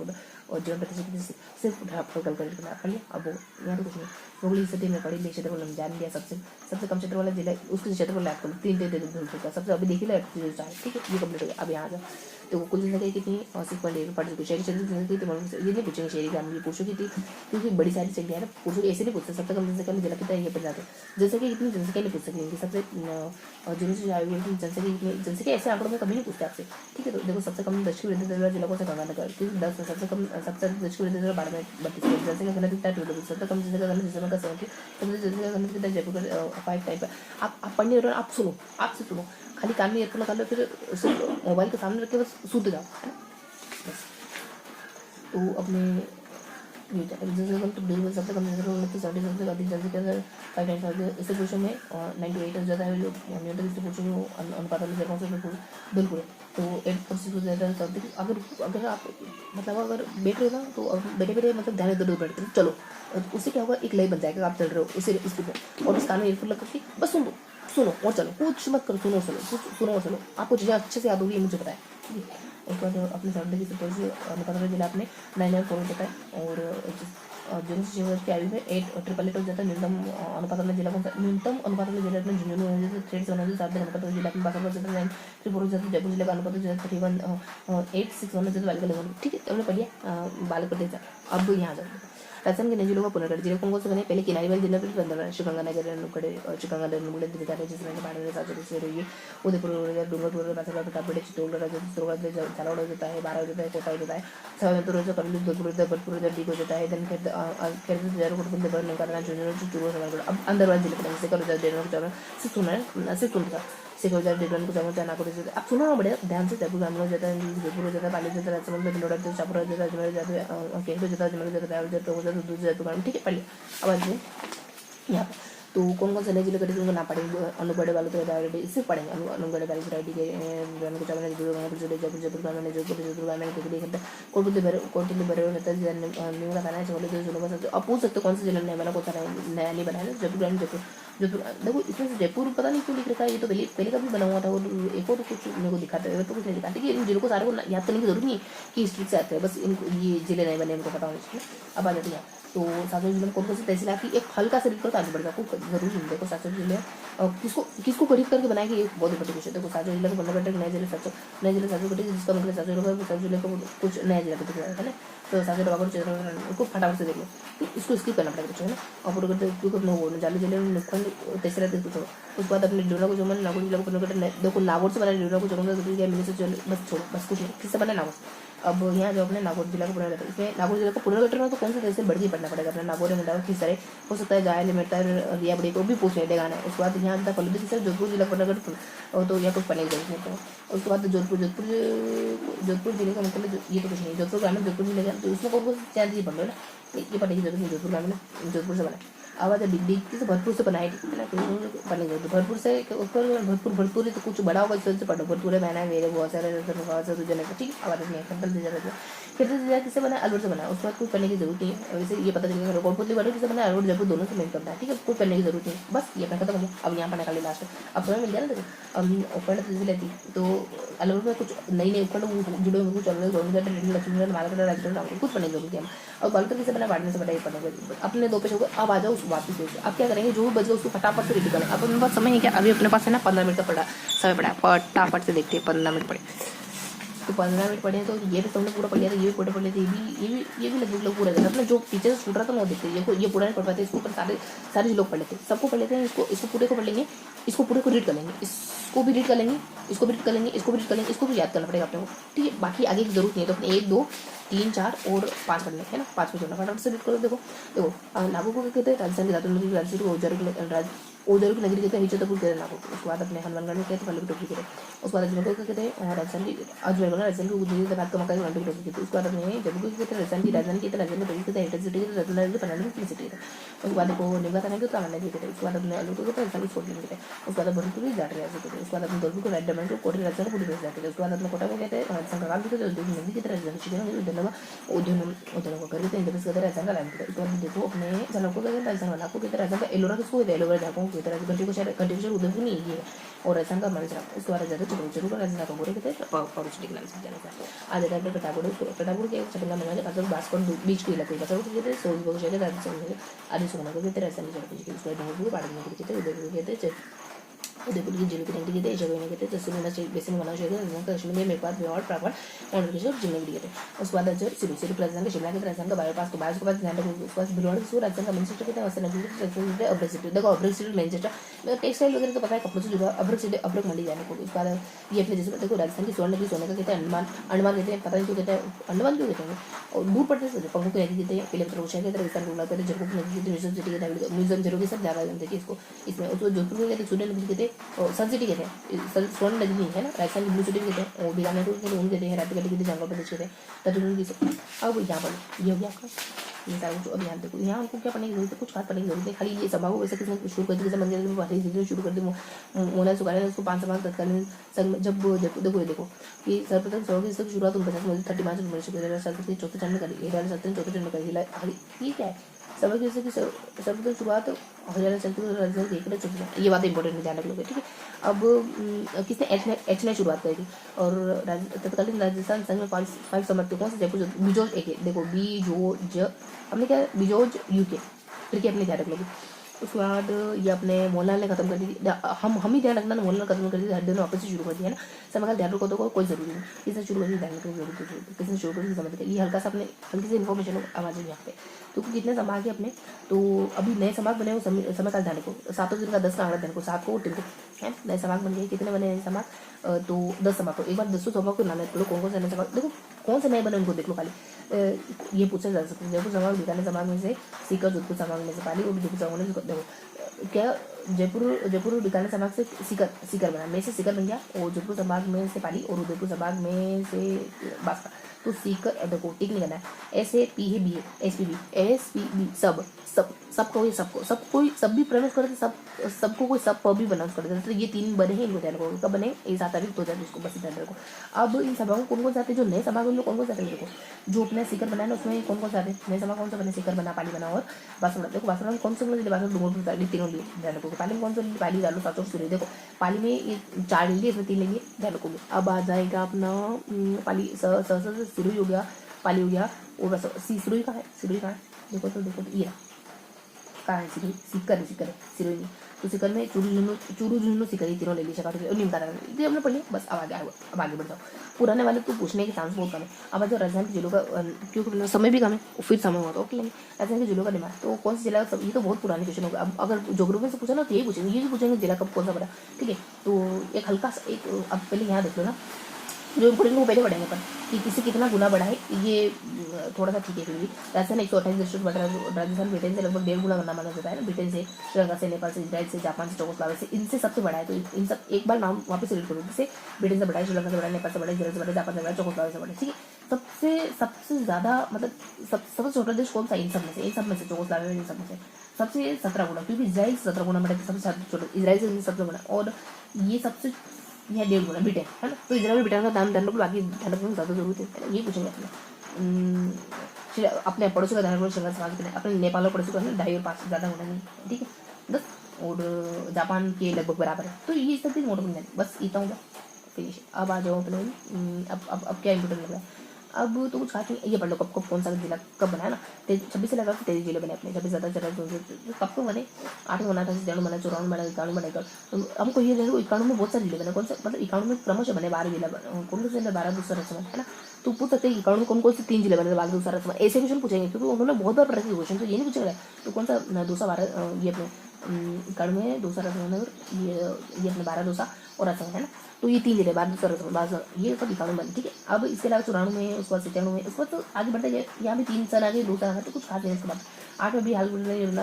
Speaker 1: और जीवन प्रतिशत कितनी सिर्फ कैलकुलेट करना पड़िए। अब यहाँ तो कुछ नहीं, मुगली स्थिति में पढ़ी लिख क्षेत्रफल जान लिया। सबसे कम क्षेत्र वाला जिला उसके क्षेत्रफल याद करो 3 दे सबसे अभी देखिए 4 ठीक है, ये कंप्लीट हो गया। अब यहाँ जा तो कुल जनसंख्या कितनी 80.1 पढ़ चुकी। शहरी क्षेत्र जनसंख्या तो ये नहीं पूछेंगे शहरी ग्रामीण पुरुषों की थी, क्योंकि बड़ी सारी संख्या है ना, पुरुषों ऐसे नहीं पूछते। सबसे कम जनसंख्या में जिला कितना है ये पढ़ जाते जनसंख्या कितनी जनसंख्या नहीं पूछ सकेंगे। सबसे जिलों से आयोग जनसंख्या कितनी जनसंख्या ऐसे आंकड़ों में कभी नहीं पूछते आपसे, ठीक है। तो देखो सबसे कम दक्षिण वृद्धि दर जिला को से गंगानगर, क्योंकि 10 सबसे दक्षिण वृद्धि दर 32 जनसंख्या घनत्व कितना 2 सबसे कम जनसंख्या घनत्व जिसमें का 70 सबसे जनसंख्या घनत्व कितना जयपुर का 5 टाइप है। आप पढ़ने रहो, आप सुनो, आपसे सुनो, खाली कान में ईयरफोन लगा लो, फिर सिर्फ मोबाइल के सामने रख के बस सुनते जाओ, है ना बस। तो अपने सबसे कम सबसे अधिक जनसंख्या 5 इससे पुरुषों में 98 हो जाता है। जो न्यूनतम इससे पुरुषों में अनुपात वाली जगहों से बिल्कुल है। तो 8% हो जाता है। अगर आप मतलब अगर बैठ रहे हो ना तो बैठे मतलब ध्यान इधर उधर बैठते चलो, उससे क्या होगा एक लय बन जाएगा। आप चल रहे हो उसे स्पीड में और उस कान में ईयरफोन लग करके बस सुनो और चलो, कुछ मत करो, सुनो और चलो। आपको चीज़ें अच्छे से याद होगी, मुझे पता है। उसके बाद अपने सर्दी से थोड़ी सी अनुपात वाले जिला आपने 994 हो जाता है और जनसंख्या की आयु में 888 हो जाता है। न्यूनतम अनुपात वाला जिला कौन सा, न्यूनतम अनुपात वाले जिला अपने झुंझुनू हो जाता है 3 से 9 अनुपात वाले जिला अपने 62 हो जाता है 934 हो जाता है। जयपुर जिले का अनुपात हो जाता है 3161 हो जाता है। बालिका लिंग ठीक है, हमने पढ़िया बालक प्रदेश। अब यहाँ जाओ राजस्थान के नए जिलों का पुनर्गठन। जिले कौन से बने, पहले किनारी वाले जिले पर बंदर श्रीगंगानगर नुगड़े दिखाते जिसमें बाड़मेर सात से रही है। उदयपुर डूंगरपुर बांसवाड़ा प्रतापगढ़ चित्तौड़गढ़ झालावाड़ हो जाता है, बारह हो जाता है, कोटा हो जाता है, सवाईमाधोपुर हो जाता है, जोधपुर हो जाता है, भरतपुर डी हो जाता है। देन अब अंदर वाले जिले का सिर्फ सुना है, सिर्फ सुनता सिख हो जाता है, डेढ़ को जमा नागौर हो जाता है। आप सुनो ना बढ़िया ध्यान से। जयपुर ग्रामीण हो जाता है, जयपुर हो जाता है, पाली हो जाता है, राजसमंद में भिलोड़ा शाहपुर हो जाता है, अजमेर हो जाता है, केंद्र हो जाता है, अजमेर हो जाता है, जयपुर ग्रामीण ठीक है पढ़िए। अब आइए यहाँ पर तो कौन कौन से नए जिले करेंगे उनको ना पढ़ेंगे। अनुगढ़ वाले तो ऑलरेडी इससे पढ़ेंगे। अनुगढ़ वाली वैरायटी के जयपुर ग्रामीण जोधपुर ग्रामीण के लिए कोटिली भरे रहता है न्यू का थाना है। अब पूछ सकते कौन से जिले ने मैंने कुछ नया नहीं बनाया। जयपुर ग्रामीण जोधपुर देखो इसमें से जयपुर पता नहीं क्यों लिख रखा है, ये तो पहले पहले का भी बना हुआ था, और एक और कुछ मेरे को दिखाते हैं तो कुछ नहीं दिखाते कि इन जिलों को सारे को याद करने की जरूरत नहीं है कि हिस्ट्री से आते हैं, बस इनको ये जिले नहीं बने इनको पता होना चाहिए। अब आ जाते हैं तो सातवें जिले में कौन कौन सी तहसील आती है, एक हल्का सा रिकॉर्ड आगे बढ़ आपको जरूर सुन देखो। सातवें जिले किसको किसको गरीब करके बनाएंगे, ये बहुत इंपॉर्टेंट क्वेश्चन। देखो सातवें जिले को 15 बेटे नए जिले सातवें बेटे, जिसका मतलब सातवें जिले को कुछ नया जिला बेटे है ना। तो सातवें बाबू को फटाफट से देख लो, इसको स्किप करना पड़ेगा बच्चों है ना। और पूरा करते क्योंकि अपने वो जाले जिले में तहसील आती है कुछ। उसके बाद अपने डोना को जो मैंने नागौर जिला को 15 बेटे देखो नागौर से बना डोना को जो मिले से बस छोड़ो, बस कुछ किससे बना नागौर। अब यहाँ जो अपने नागौर जिला को पुनर्गठन, इसमें नागौर जिला को पुनर्गठन हो तो कौन सा तहसील बढ़ के पढ़ना पड़ेगा अपना नागौर में किस तरह हो सकता है, जायल मेटा रिया बड़ी को भी पूछ लेते गाना। उसके बाद यहाँ था फलूदी सर जोधपुर जिला पुनर्गठन तो यहाँ कुछ पढ़ने की जरूरत नहीं है। उसके बाद जोधपुर जिले का मतलब ये तो कुछ नहीं, जोधपुर ग्रामीण जोधपुर जिले का, तो उसमें कौन कौन सी चीज़ पढ़ लो ना, ये पढ़ने की जरूरत नहीं। जोधपुर ग्रामीण जोधपुर से बना, आवाज़ डिग्री से भरपूर से बनाई है ना, पढ़ने की जरूरत भरपूर से ऊपर भरपूर तो कुछ बड़ा होगा इससे पढ़ो, भरपूर है मैंने मेरे बहुत सारे ठीक है। आवाज़ नहीं है फिर किससे बना, अलवर से बना। उसके बाद कुछ करने की जरूरत नहीं है, वैसे ये पता चलेगा कोटपुतली बड़े किससे बना, अलवर जयपुर दोनों से मेल करता है, ठीक है। कुछ करने की जरूरत नहीं, बस ये अपना खत्म हो गया। अब यहाँ पर निकाले लास्ट अब समय मिल गया ना। देखो उपखंड तहसील लेती तो अलवर में कुछ नई उपखंड जुड़े हुए कुछ कुछ पढ़ने की जरूरत है। और बालकर किसे बना, बाढ़ने से बना, पढ़ने अपने 2 पेज हो गए। अब आ जाओ वापस से, अब क्या करेंगे जो भी बच गया उसको फटाफट से रेडी करें। अब अपने पास समय है क्या, अभी अपने पास है ना 15 मिनट का पड़ा समय पड़ा, फटाफट से देखते हैं 15 मिनट पड़े तो 15 मिनट पढ़े तो ये भी तुमने पूरा पढ़ लिया था, ये भी पूरा पढ़ लिया था, ये भी लगभग पूरा था अपना जो पीछे से छूट रहा था वो देखते ये पूरा नहीं पढ़ पाते, इसको सारे लोग पढ़ लेते हैं, सबको पढ़ लेते हैं। इसको पूरे को पढ़ लेंगे, इसको पूरे को रीड कर लेंगे, इसको भी रीड कर लेंगे, इसको भी रीड कर लेंगे, इसको भी रीड कर लेंगे, इसको भी याद करना पड़ेगा अपने को, ठीक है। बाकी आगे की जरूरत नहीं है, तो अपने 1 2 3 4 और 5 पढ़ने है ना, 5 पे चलना फटाफट से रीड करो। देखो नागौर को कहते हैं राजस्थान की धातु नगरी, राजस्थान को ओजर की नगरी कहते हैं, नीचे तक कहते हैं नागौर। उसके बाद अपने हनुमानगढ़ में कहते हैं फल की टोकरी कहते हैं। उसके बाद अजमेर को कहते हैं राजस्थान की राजस्थान की उज्जैन के बाद का मक्का की टोकरी कहते हैं। उसके बाद अपने जयपुर को कहते हैं राजस्थान की राजधानी कहते हैं, राजधानी कहते हैं इंटरसिटी कहते हैं, राजधानी पनाली की सिटी कहते हैं। उसके बाद देखो निम्बा थाना के तामिल नाडु कहते हैं। उसके बाद अपने अलवर को कहते हैं राजस्थान की स्कॉटलैंड कहते हैं। उसके बाद भरतपुर की जाट रियासत कहते हैं। उसके बाद अपने धौलपुर को रेड डायमंड को कोटरी राजस्थान को पूरी बेच जाते हैं। उसके बाद अपने कोटा को कहते हैं राजस्थान का काल कहते हैं, उद्योग नगरी कहते हैं, राजधानी उद्योग को कहते हैं, इंटरप्रेस कहते हैं राजस्थान का लाइन कहते हैं। उसके बाद देखो अपने जनक को कहते हैं राजस्थान वाला को कहते हैं, राजस्थान का एलोरा किसको कहते हैं, एलोरा झाकों को कहते हैं, घंटी को कंटिन्यूशन उदयपुर नहीं ये है, और राजस्थान का मानस रखा। उसके बाद जाते हैं जरूर राजस्थान का गोरे कहते हैं पौरुष के नाम से जाना जाता है। आ जाता है प्रतापगढ़ के चपंगा मंगा बाजार बास्कोट बीच के इलाके बाजार कहते हैं, सोज बगुश कहते हैं, राजस्थान आदि सुना कहते हैं, राजस्थान की जयपुर। उसके बाद ढंगपुर पाड़ी नगरी कहते हैं, उदयपुर कहते हैं, उदयपुर की जिले की नगरी कहते हैं, जगह कहते हैं, तहसील में बेसिन बना चाहिए कश्मीर में मेवाड़ मेवाड़ प्रागड़ और जिले नगरी कहते हैं। उसके बाद सिरू राजस्थान का शिमला के राजस्थान का बायोपास के बाद उसके बाद उसके बाद भिलवाड़ा के राजस्थान का मैनचेस्टर कहते हैं, वैसे नगरी अब्रक सिटी। देखो अब्रक सिटी मैनचेस्टर टेक्सटाइल वगैरह तो पता है, कपड़ों से जुड़ा अब्रक सिटी अब्रक मंडी जाने को। उसके बाद ये अपने जैसे देखो राजस्थान की स्वर्ण नगरी सोने का कहते हैं, अंडमान कहते हैं, पता नहीं क्यों कहते हैं अंडमान क्यों कहते हैं, और दूर पड़ते हैं पंखों की नगरी कहते हैं, पहले कहते हैं राजस्थान को कहते हैं, जयपुर की नगरी कहते हैं, म्यूजियम सिटी कहते हैं, म्यूजियम जरूर के सब ज़्यादा देखिए इसको इसमें। उसको जोधपुर को कहते हैं सूर्य नगरी कहते हैं, सन सिटी कहते हैं, स्वर्ण नगरी है ना, राजस्थान की ब्लू सिटी कहते हैं, और बीकानेर को कहते हैं, रायपुर कहते हैं, जंगल प्रदेश कहते हैं, तटुन। अब यहाँ पर ये हो गया आपका ये सारा कुछ। अब यहाँ देखो यहाँ हमको क्या पढ़ने की जरूरत है, कुछ खास पढ़ने की जरूरत है, खाली ये सभा को वैसे किसने शुरू कर दी, जैसे मंदिर में पढ़ाई धीरे शुरू कर दी। मोहनलाल सुखाने उसको 5 समाज तत्कालीन संघ जब देखो कि सर्वप्रथम सभा की शुरुआत 30 मार्च 1917 चौथे चरण में करी, चौथे चरण में करी। ये क्या है सभा की सर्वप्रथम शुरुआत ये बात इंपॉर्टेंट है, ध्यान रख लोगे, ठीक है। अब किसने एच ने शुरुआत करी थी, और तत्कालीन राजस्थान संघ में 5 समर्थक कौन से, जयपुर बिजोज एक है, देखो बीजोज हमने क्या बिजोज यूके, ठीक है, अपने ध्यान रख लोगे। उसके बाद ये अपने मोहनलाल ने खत्म कर दी थी, हम ही ध्यान रखना, मोहनलाल खत्म कर दी थी, हर दिन वापस से शुरू कर दिया है ना। समय ध्यान रखो तो कोई जरूरी नहीं, किसने शुरू कर दी ध्यान रखने की जरूरत है, किसने शुरू कर दी समझ के। ये हल्का सा अपने हल्की सी इन्फॉर्मेशन आवाज है यहाँ पे। तो कितने समाज है अपने, तो अभी नए समाज बने हुए समय का ध्यान रखो, 7 दिन का 10 का आंकड़ा ध्यान रखो, 7 को टिनको है नए समाज बन गए। कितने बने नए समाज, तो 10 समाज। तो एक बार 10 समाज को नाम लो, कौन कौन से नए समाज, देखो कौन से नए बने उनको देख लो खाली, ये पूछा जा सकता है। जयपुर समाज बीकानेर समाज में से सीकर, जोधपुर समाज में से पाली, और जयपुर समाज में से देखो क्या जयपुर बीकानेर समाज से सीकर बना, में से सीकर बन गया, और जोधपुर समाज में से पाली, और उदयपुर समाज में से बांसवाड़ा। तो सीकर देखो टिक नहीं करना है, एस ए पी है बी है, S P B, S P B सब सब सबको ये सबको सब कोई सब भी प्रोनाउंस करते, सब सबको कोई सब भी प्रोनाउंस करते, तो ये तीन बने हैं इनको ध्यान रखो, कब बने ये सात तारीख 2020 को, बस ध्यान रखो। अब इन सभा को कौन कौन से आते हैं, जो नए सभा को कौन कौन से आते हैं देखो, जो अपने सीकर बनाए ना उसमें कौन कौन से आते हैं, नए सभा कौन सा बने, सीकर बना, पाली बना और बांसवाड़ा। देखो बांसवाड़ा में कौन से बांसवाड़ा डूंगरपुर ताली तीनों लिए ध्यान रखोगे। पाली में कौन सा पाली डालो सातों सूर्य, देखो पाली में ये 4 लिए इसमें 3 लेंगे ध्यान रखोगे। अब आ जाएगा अपना पाली से शुरू हो गया, पाली हो गया और बस सिरोही का है, सिरोही का है देखो तो ये कहाँ है सिरोही, सीकर है सिरोही नहीं, तो सीकर में चूरू झुन्नू सीकर ये तीनों ले लीजिए और नीम का ये हमने पढ़ लिया, बस अब आगे बढ़ जाओ। पुराने वाले तो पूछने के चांस बहुत कम है। अब जो राजधानी के जिलों का क्योंकि समय भी कम है और फिर समय हुआ तो ओके लेंगे राजधानी के जिलों का दिमाग, तो कौन सा जिला, ये तो बहुत पुराने क्वेश्चन होगा। अब अगर ज्योग्राफी से पूछा ना तो यही पूछेंगे, ये भी पूछेंगे जिला कब कौन सा बड़ा, ठीक है। तो एक हल्का सा एक अब पहले यहाँ देख लो ना, जो इम्पोर्टेंट वो पहले पढ़ेंगे अपन कि किसी कितना गुना बढ़ा है, ये थोड़ा सा ठीक है। फिर भी राजस्थान 128 डिस्ट्रिक्ट बढ़ रहा है, राजस्थान ब्रिटेन से लगभग 1.5 गुना बना माना जाता है ना, ब्रिटेन से, श्रीलंका से, नेपाल से, इजराइल से, जापान से, चेकोस्लोवाकिया से, इनसे सबसे बड़ा है। तो इन सब एक बार नाम वापस सिलेक्ट करो, जैसे ब्रिटेन से बड़ा है, श्रीलंका से बड़ा है, नेपाल से बड़ा है, इजराइल से बड़ा है, जापान से बड़ा है, चेकोस्लोवाकिया से बड़ा है, ठीक है। सबसे ज़्यादा मतलब सबसे छोटा देश कौन सा, इन सब में से चेकोस्लोवाकिया, इन सब में से सबसे 17 गुना, क्योंकि इजराइल 17 गुना बड़ा है, सबसे छोटा इजराइल से सबसे बड़ा, और ये सबसे यह 1.5 गुना ब्रिटेन है ना। तो इजराइल ब्रिटेन का दाम ध्यान रखो, बाकी ध्यान रखने की ज़्यादा जरूरत है, ये पूछेंगे अपने पड़ोसी का ध्यान रखो, श्रीलंका समाज के अपने नेपाल और पड़ोसी का 2.5 और 5 ज़्यादा होना नहीं, ठीक है 10, और जापान के लगभग बराबर है। तो ये सब चीज़ मोटा बन जाती, बस इतना होगा फिनिश। अब आ जाओ अपने अब क्या इंपोर्टेंट लग रहा है, अब तो कुछ खास नहीं, ये पढ़ लो कब कौन सा जिला कब बना है ना, 26 से लगा 23 जिले बने अपने, 26 कब को बने, 8 बना था, 93 बना, 94 बना, 91 बनेगा। तो हमको ये देखो 91 में बहुत सारे जिले बने, कौन से मतलब 91 में क्रमशः बने 12 जिला, कौन से 12 दूसरा रचना है ना। तो पूछ सकते हैं 91 कौन से 3 जिले बने, 12 दूसरा रचना, ऐसे क्वेश्चन पूछेंगे क्योंकि उन्होंने बहुत बार पढ़ा क्वेश्चन, तो ये नहीं पूछेगा तो कौन सा 212 ये अपने 91 में दूसरा रचना, ये अपने 12 दूसरा और रचना है ना। तो ये 3 जिले 12 दूसरा रचना, ये सब 91 बने, ठीक है। अब इसके अलावा 94 में, उसके बाद 97 में, उसके बाद तो आगे बढ़ते गए, यहाँ भी 3 साल आगे 2 साल आगे, तो कुछ खास नहीं। उसके बाद 8 में भी हाल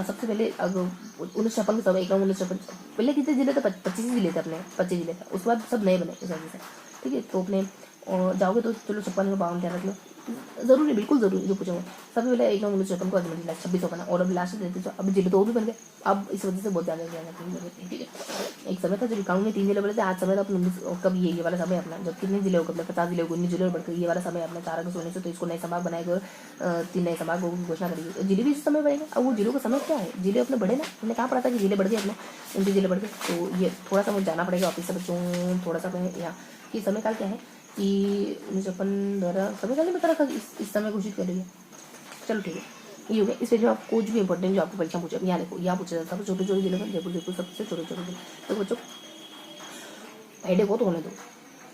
Speaker 1: सबसे पहले 1956 के सब 1956 पहले कितने जिले थे, 25 जिले थे अपने, 25 जिले थे, उसके बाद सब नए बने इस वजह से, ठीक है। तो अपने जाओगे तो चलो 56 में 52 ध्यान रख लो, जरूरी बिल्कुल जरूरी जो पूछूंगा। सबसे पहले 1956 को अजमेर जिला 26 बना, और अब लास्ट देते तो अब जिले तो और भी बन गए, अब इस वजह से बहुत ज़्यादा ध्यान रखने की जरूरत है, ठीक है। एक समय था जब अकाउंट में 3 जिले बने थे, आज समय था अपने कब ये वाला समय अपना, जब कितने जिले हो गए 50 जिले हो, 19 जिले बढ़कर ये वाला समय अपना 4 अगस्त 1900, तो इसको नए समाज बनाएगा, 3 नए समाज को घोषणा करेगी, जिले भी इस समय बढ़ेंगे। अब वो जिलों का समय क्या है, जिले अपने बढ़े ना, हमने कहाँ पढ़ा था कि जिले बढ़ गए अपने, उनके जिले बढ़ गए। तो ये थोड़ा सा मुझे जाना पड़ेगा ऑफिस से बच्चों, थोड़ा सा यहाँ कि समय काल क्या है कि 1956 द्वारा समय काल में तरह इस समय घोषित करेंगे। चलो ठीक है, ये हो गया। इस पेज में आपको कुछ भी इंपॉर्टेंट जो आपको परीक्षा पूछे, यहाँ देखो यहाँ पूछा जाता है छोटे छोटे जिले में, जयपुर सबसे छोटे छोटे जिले। तो बच्चों आइडिया बहुत होने दो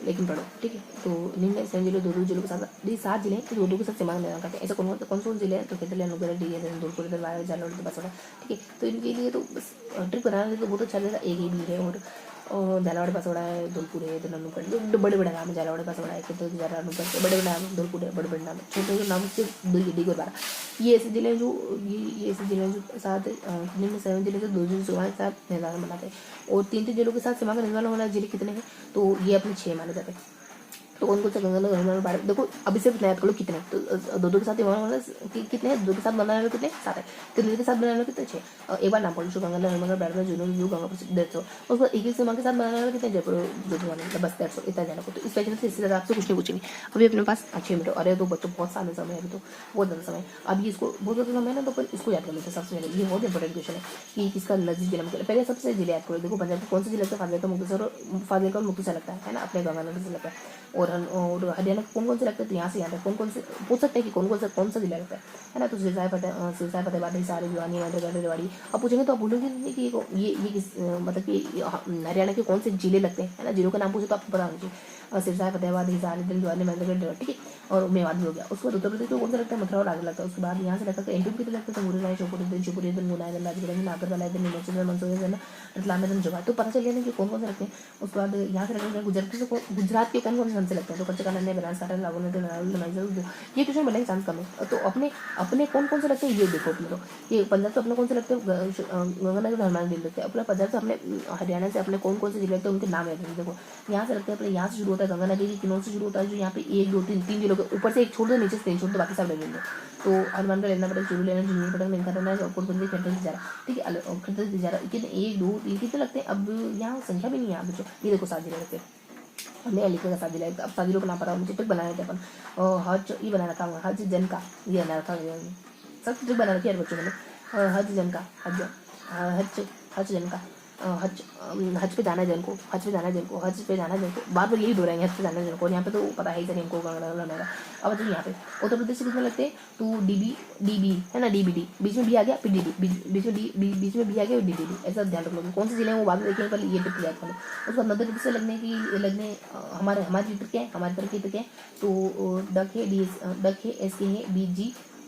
Speaker 1: लेकिन पढ़ो, ठीक है। तो निम्न 7 जिले 2 जिलों के साथ 7 जिले तो 2 के साथ सीमा निर्धारण करते हैं। ऐसा कौन से जिले हैं, तो कहते हैं अनुग्रह, डीएल, धौलपुर, दरबार, झालावाड़, बांसवाड़ा, ठीक है। तो इनके लिए तो बस ट्रिप बनाने तो बहुत अच्छा लगेगा, एक ही भी है, और झालावाड़, बांसवाड़ा है, धौलपुर है, तो नूनपुर, जो बड़े बड़े नाम है, झालावाड़, बांसवाड़ा है, तो नूनपुर, बड़े बड़े नाम है, धौलपुर है, बड़े बड़े नाम है, छोटे छोटे नाम से 2 और 12 ये ऐसे जिले हैं जो ये ऐसे जिले हैं जो साथ निम्न 7 जिले से 2 जिले सीमा के साथ निर्धारण बनाते हैं, और 3 जिलों के साथ सीमा का निर्धारण वाला जिले कितने हैं, तो ये अपने 6 माने जाते हैं। तो कौन कौन से गंगा बारह, देखो अभी से याद करो कितने, तो 2 के साथ कितने हैं, 2 के साथ बनाने वाले कितने 7 है, 3 के साथ बनाने वाले कितने 6। एक बार नाम पढ़ो, गंगा नर्मदा बारह जूनू जू गंगा 150, उसके बाद एक सीमा के साथ बनाने वाले कितने, जयपुर जो बस 150 इतना जाना को। तो इस वजह से इससे ज़्यादा आपसे कुछ नहीं पूछेंगे। अभी अपने पास 6 मिनट, अरे तो बच्चों बहुत सारे समय है, अभी तो बहुत ज़्यादा समय। अभी इसको बहुत ज़्यादा समय है ना, तो अपन इसको याद कर लेते हैं सबसे पहले। ये बहुत इंपॉर्टेंट क्वेश्चन है कि किसका नजदीक जिला में, पहले सबसे जिले याद करो। देखो पंजाब कौन से जिले से फाजिलका मुक्ति से लगता है ना, अपने गंगानगर से लगता है, और हरियाणा कौन से लगता है, तो यहाँ से यहाँ तक कौन से पूछ सकते हैं कि कौन सा जिला लगता है ना। तो सिरसा फतेहाबाद, हिसार, भिवानी, महेंद्रगढ़, रेवाड़ी। अब पूछेंगे तो आप बोलोगे नहीं कि ये किस मतलब कि हरियाणा के कौन से जिले लगते हैं, है ना। जिलों का नाम पूछे तो आपको पता होना चाहिए, सिरसा, फतेहाबाद, हिसार, भिवानी, महेंद्रगढ़, ठीक है, और मेवात भी हो गया। उसके बाद उत्तर प्रदेश को कौन सा लगता है, मथुरा और आगरा लगता है। उसके बाद यहाँ से लगता है एनपी कितने लगता है, मुरैना, शिवपुरी, गुना, राजगढ़, नागरवाला, नीमच, मंसूर, रतलाम, जवाहर। तो पता चल गया ना कि कौन से लगते हैं। उसके बाद यहाँ से लगता है गुजरात के कौन से लगते हैं, तो पंचकाला, बनासकांठा, नागौर, ये क्वेश्चन बनेंगे चांस कम है। तो अपने कौन से लगते हैं ये देखो अपने, तो ये पंजाब से अपने कौन से लगते हैं, गंगानगर, हनुमान जिले लगते हैं अपने। पंजाब से अपने हरियाणा से अपने कौन से जिले लगते हैं, उनके नाम याद रखिए। देखो यहाँ से लगते हैं अपने, यहाँ से शुरू होता है गंगानगर की, किन्नौर से शुरू होता है, जो यहाँ पे 1 2 3 जिले जिलों के ऊपर से एक छोड़ दो, नीचे से 3 छोड़ दो, बाकी सब लेंगे। तो हनुमान का लेना पड़ेगा, चूरू लेना, झुंझुनू पटक नहीं करना है, कोटबंदी, खंडर तिजारा, ठीक है। खंडर तिजारा कितने 1 2 3 कितने लगते हैं। अब यहाँ संख्या भी नहीं है बच्चों, ये देखो 7 जिले लगते हैं। हमने लिखेगा 7 जिला, अब 7 जिलों का नाम पता मुझे फिर बनाए थे अपन। हज ये बना रखा है, हज जन का ये बना रखा है, सब ट्रिक बना रखी है बच्चों मैंने। हज जन का, हज जन का, हज पे जाना जन को, हज पे जाना जन को, हज पे जाना जन को, बार बार यही दोहराएंगे, हज पे जाना जन को। यहाँ पे तो पता है ही सर इनको लगेगा। अब बच्चों यहाँ पे उत्तर प्रदेश से कितने लगते हैं, 2 DB है ना, DBD, बीच में भी आ गया, फिर DD, बीच में भी आ गया, DDD, ऐसा ध्यान रख लो। कौन से जिले हैं वो बाद में देखेंगे, पहले ये ट्रिक याद कर लो। उसके बाद मध्य प्रदेश से लगने हमारे ट्रिक क्या है, हमारी तरफ की ट्रिक है। तो डक है, डक है, SK है,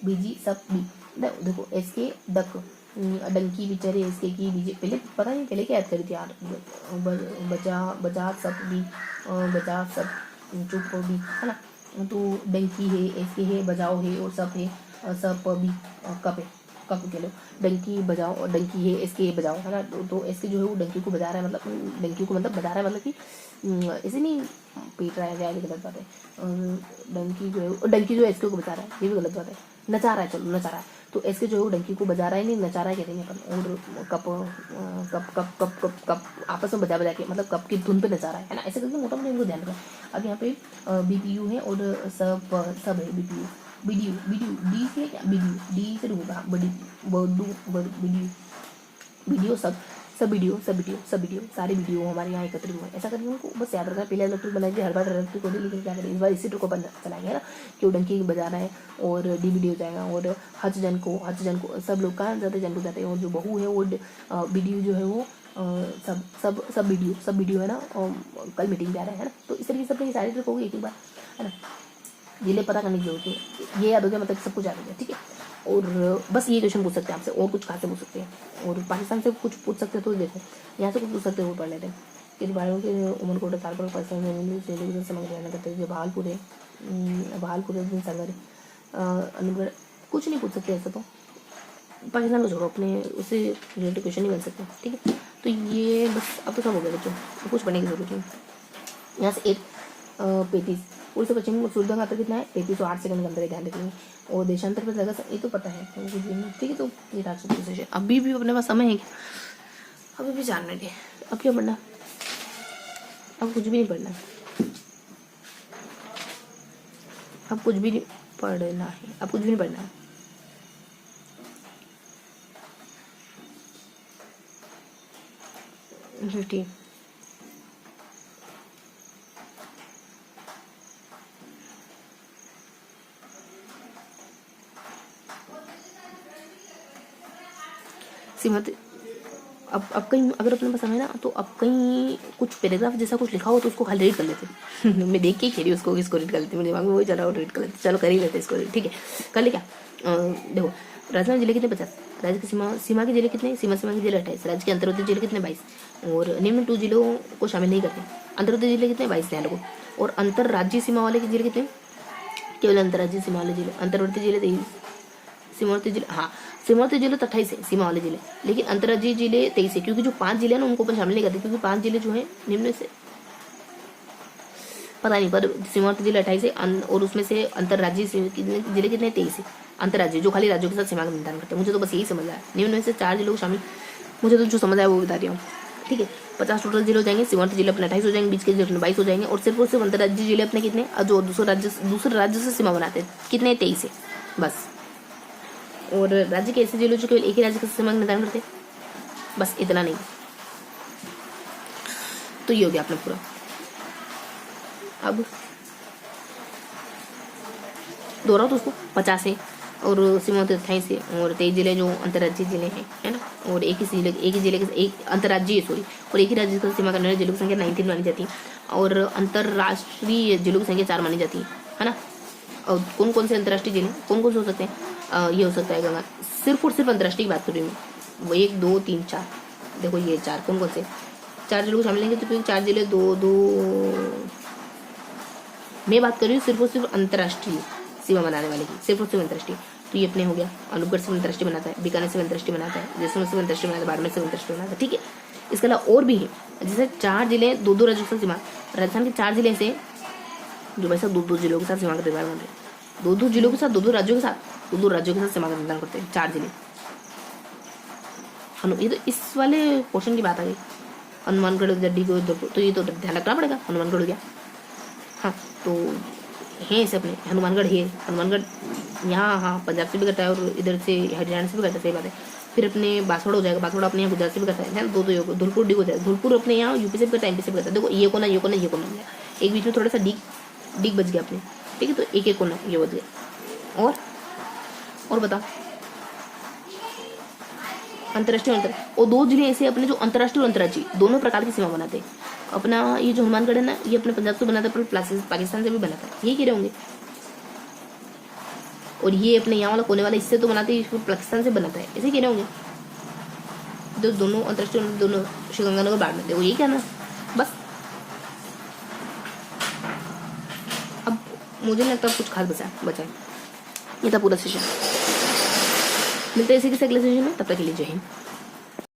Speaker 1: BG सब बी, देखो SK डक, डंकी बेचारे इसके की बीजे, पहले पता नहीं पहले क्या याद करी थी यार, बजा सब भी, बजा सब चुप भी, है ना। तो डंकी है, इसके है, बजाओ है, और सब है, सब भी, कप है, कप के लो, डंकी बजाओ, डंकी है, इसके बजाओ, है ना। तो इसके जो है वो डंकी को बजा रहा है, मतलब डंकी को मतलब बजा रहा है, मतलब कि ऐसे नहीं पीट रहा है, जाए गलत बात है। डंकी जो है इसके को बजा रहा है, ये भी गलत बात है। नचा रहा है, चलो नचा रहा है, तो ऐसे जो है वो डंकी को बजा रहा है, नहीं नचा रहा है कहते हैं अपन। और cup cup cup cup cup cup आपस में बजा के, मतलब कप की धुन पे नचा रहा है ना, ऐसे करके मोटा मोटा इनको ध्यान रखना। अब यहाँ पे BPU है और सब है, BDU डी से क्या, डी से होगा वीडियो सब वीडियो सारे वीडियो हमारे यहाँ एकत्रित हुए। ऐसा करके उनको बस याद रखना। पहले इलेक्ट्रिक बनाएंगे, हर बार इलेक्ट्रिक होगी, लेकिन क्या करें इस बार इसी ट्रिक को चलाएंगे ना, कि डंकी बजा रहा है और DVD हो जाएगा। और हज जन को सब लोग कहाँ जाते, जन को जाते हैं। और जो बहू है वो BDU जो है वो सब वीडियो है ना, कल मीटिंग पे आ रहा है ना। तो इस तरीके से अपनी सारी ट्रिक होगी एक बार, है ना। जिले पता करने की जरूरत है, ये याद हो गया मतलब सब कुछ याद हो गया, ठीक है। और बस ये क्वेश्चन पूछ सकते हैं आपसे, और कुछ कहाँ से पूछ सकते हैं। और पाकिस्तान से कुछ पूछ सकते हैं, तो देखो यहाँ से कुछ पूछ सकते हैं, वो पढ़ लेते हैं कि भाइयों के उमरकोट तालपुर पाकिस्तान समझ रहना करते हैं, जो बहालपुर है दिन सागर अनगढ़, कुछ नहीं पूछ सकते ऐसा। तो पाकिस्तान को छोड़ो, अपने उससे रिलेटेड क्वेश्चन नहीं बन सकते, ठीक है। तो ये बस अब तो सब हो गया बच्चों, तो कुछ पढ़ने की जरूरत नहीं। यहाँ से 35 उड़ीसा पश्चिम सूर्यदंग अंतर कितना है, 3308 सेकंड के अंदर है, ध्यान रखेंगे। और देशांतर पर जगह ये तो पता है, ठीक है। तो ये राष्ट्रीय प्रोसेस है। अभी भी अपने पास समय है क्या, अभी भी जानना है। अब क्या पढ़ना, अब कुछ भी नहीं पढ़ना, अब कुछ भी नहीं पढ़ना है, अब कुछ भी नहीं पढ़ना है। सीमत अब कहीं अगर अपने पास समय ना, तो अब कहीं कुछ पैराग्राफ जैसा कुछ लिखा हो तो उसको खाली रीड कर लेते मैं देख के ही खेली उसको, इसको रीड कर लेती, मेरे दिमाग में वही चला और रीड कर लेते, चलो कर ही लेते इसको, ठीक है। कर ले क्या, देखो राजस्थान जिले कितने 50, राज्य की सीमा के जिले कितने, सीमा के जिले 28, राज्य के अंतर्वर्ती जिले कितने 22, और निम्न 2 जिलों को शामिल नहीं करते। अंतर्वर्ती जिले कितने 22 ध्यान रखो। और अंतर राज्य सीमा वाले के जिले कितने, केवल अंतर्राज्यीय सीमा वाले जिले, अंतर्वर्ती जिले 23, सीमावर्ती जिले, हाँ सीमावर्ती जिले तो 28 है सीमा वाले जिले, लेकिन अंतर्राज्यीय जिले 23 है, क्योंकि जो 5 जिले हैं ना उनको अपन शामिल नहीं करते, क्योंकि 5 जिले जो है निम्न से पता नहीं, पर सीमावर्ती जिले 28 है, और उसमें से अंतर्राज्यीय जिले कितने 23 है। अंतर्राज्यीय जो खाली राज्यों के साथ सीमा का निर्धारण करते हैं, मुझे तो बस यही समझ आया। निम्न में से 4 जिलों को शामिल, मुझे तो जो समझ आया वो बता रही हूँ, ठीक है। 50 टोटल जिले हो जाएंगे, सीमावर्ती जिले अपने 28 हो जाएंगे, बीच के जिले अपने 22 हो जाएंगे, और सिर्फ अंतर्राज्यीय जिले अपने कितने, जो दूसरे राज्य से सीमा बनाते हैं कितने 23 है बस। और राज्य के ऐसे जिले जो केवल एक ही राज्य का सीमा निर्धारण करते, बस इतना नहीं। तो ये हो गया अपना पूरा। अब दोहराओ तो उसको 50 है और सीमावर्ती 28 है, और 23 जिले जो अंतर्राज्यीय जिले हैं, है ना। और एक ही जिले के एक अंतर्राज्यीय और एक ही राज्य का सीमा करने वाले जिलों की संख्या 19 मानी जाती है, और अंतर्राष्ट्रीय जिलों की संख्या 4 मानी जाती है ना। और कौन कौन से अंतर्राष्ट्रीय जिले कौन कौन से हो सकते हैं, ये हो सकता है गंगा, सिर्फ और सिर्फ अंतर्राष्ट्रीय की बात कर रही हूँ, वो 1 2 3 4, देखो ये 4 कौन कौन से 4 जिलों को शामिल लेंगे, तो 4 जिले 2 मैं बात कर रही हूँ सिर्फ और सिर्फ अंतर्राष्ट्रीय सीमा बनाने वाले की, सिर्फ और सिर्फ अंतर्राष्ट्रीय। तो ये अपने हो गया, अनूपगढ़ से अंतर्राष्ट्रीय बनाता है, बीकानेर से अंतर्राष्ट्रीय बनाता है, जैसलमेर से अंतर्राष्ट्रीय बनाता है, बाड़मेर से अंतर्राष्ट्रीय बनाता है, ठीक है। इसके अलावा और भी है, जैसे 4 जिले 2 राज्यों से सीमा, राजस्थान के 4 जिले से जो भाई साहब दो जिलों के साथ सीमा का निर्धारण करते हैं, दो जिलों के साथ, दो राज्यों के साथ, दो राज्यों के साथ सीमा का निर्धारण करते हैं, 4 जिले। ये तो इस वाले पोर्शन की बात आ गई। हनुमानगढ़, जड्डी को, तो ये तो ध्यान रखना पड़ेगा। हनुमानगढ़ हो गया। हाँ, तो है ऐसे अपने हनुमानगढ़ है, हनुमानगढ़ यहाँ, हाँ पंजाब से भी करता है और इधर से हरियाणा से भी करता है, सही बात है। फिर अपने बांसवाड़ा हो जाएगा, बांसवाड़ा अपने यहाँ गुजरात से भी करता है, दो योग। धुलपुर डी हो जाएगा, धुलपुर अपने यहाँ यूपी से भी करता है, एमपी से भी करता है। देखो ये कोना ये कोना ये कोना हो गया, एक बीच में थोड़ा सा डिग बच गया अपने, ठीक है। तो एक एक कोना ये बच गया। और बताओ अंतर्राष्ट्रीय और 2 जिले ऐसे अपने जो अंतर्राष्ट्रीय और अंतर्राज्यीय दोनों प्रकार की सीमा बनाते हैं। अपना ये जो हनुमानगढ़ है ना, ये अपने पंजाब से बनाता है, पर पाकिस्तान से भी बनाता है, यही कह रहे होंगे। और ये अपने यहाँ वाला कोने वाला इससे तो बनाते हैं, इसको पाकिस्तान से बनाता है, ऐसे कह रहे होंगे। तो दोनों अंतर्राष्ट्रीय, दोनों श्रीगंगानगर बाढ़ में, देखो यही कहना बस। अब मुझे नहीं लगता कुछ खास बचा है। ये था पूरा सेशन। मिलते हैं इसी के अगले सेशन में, तब तक के लिए जय हिंद।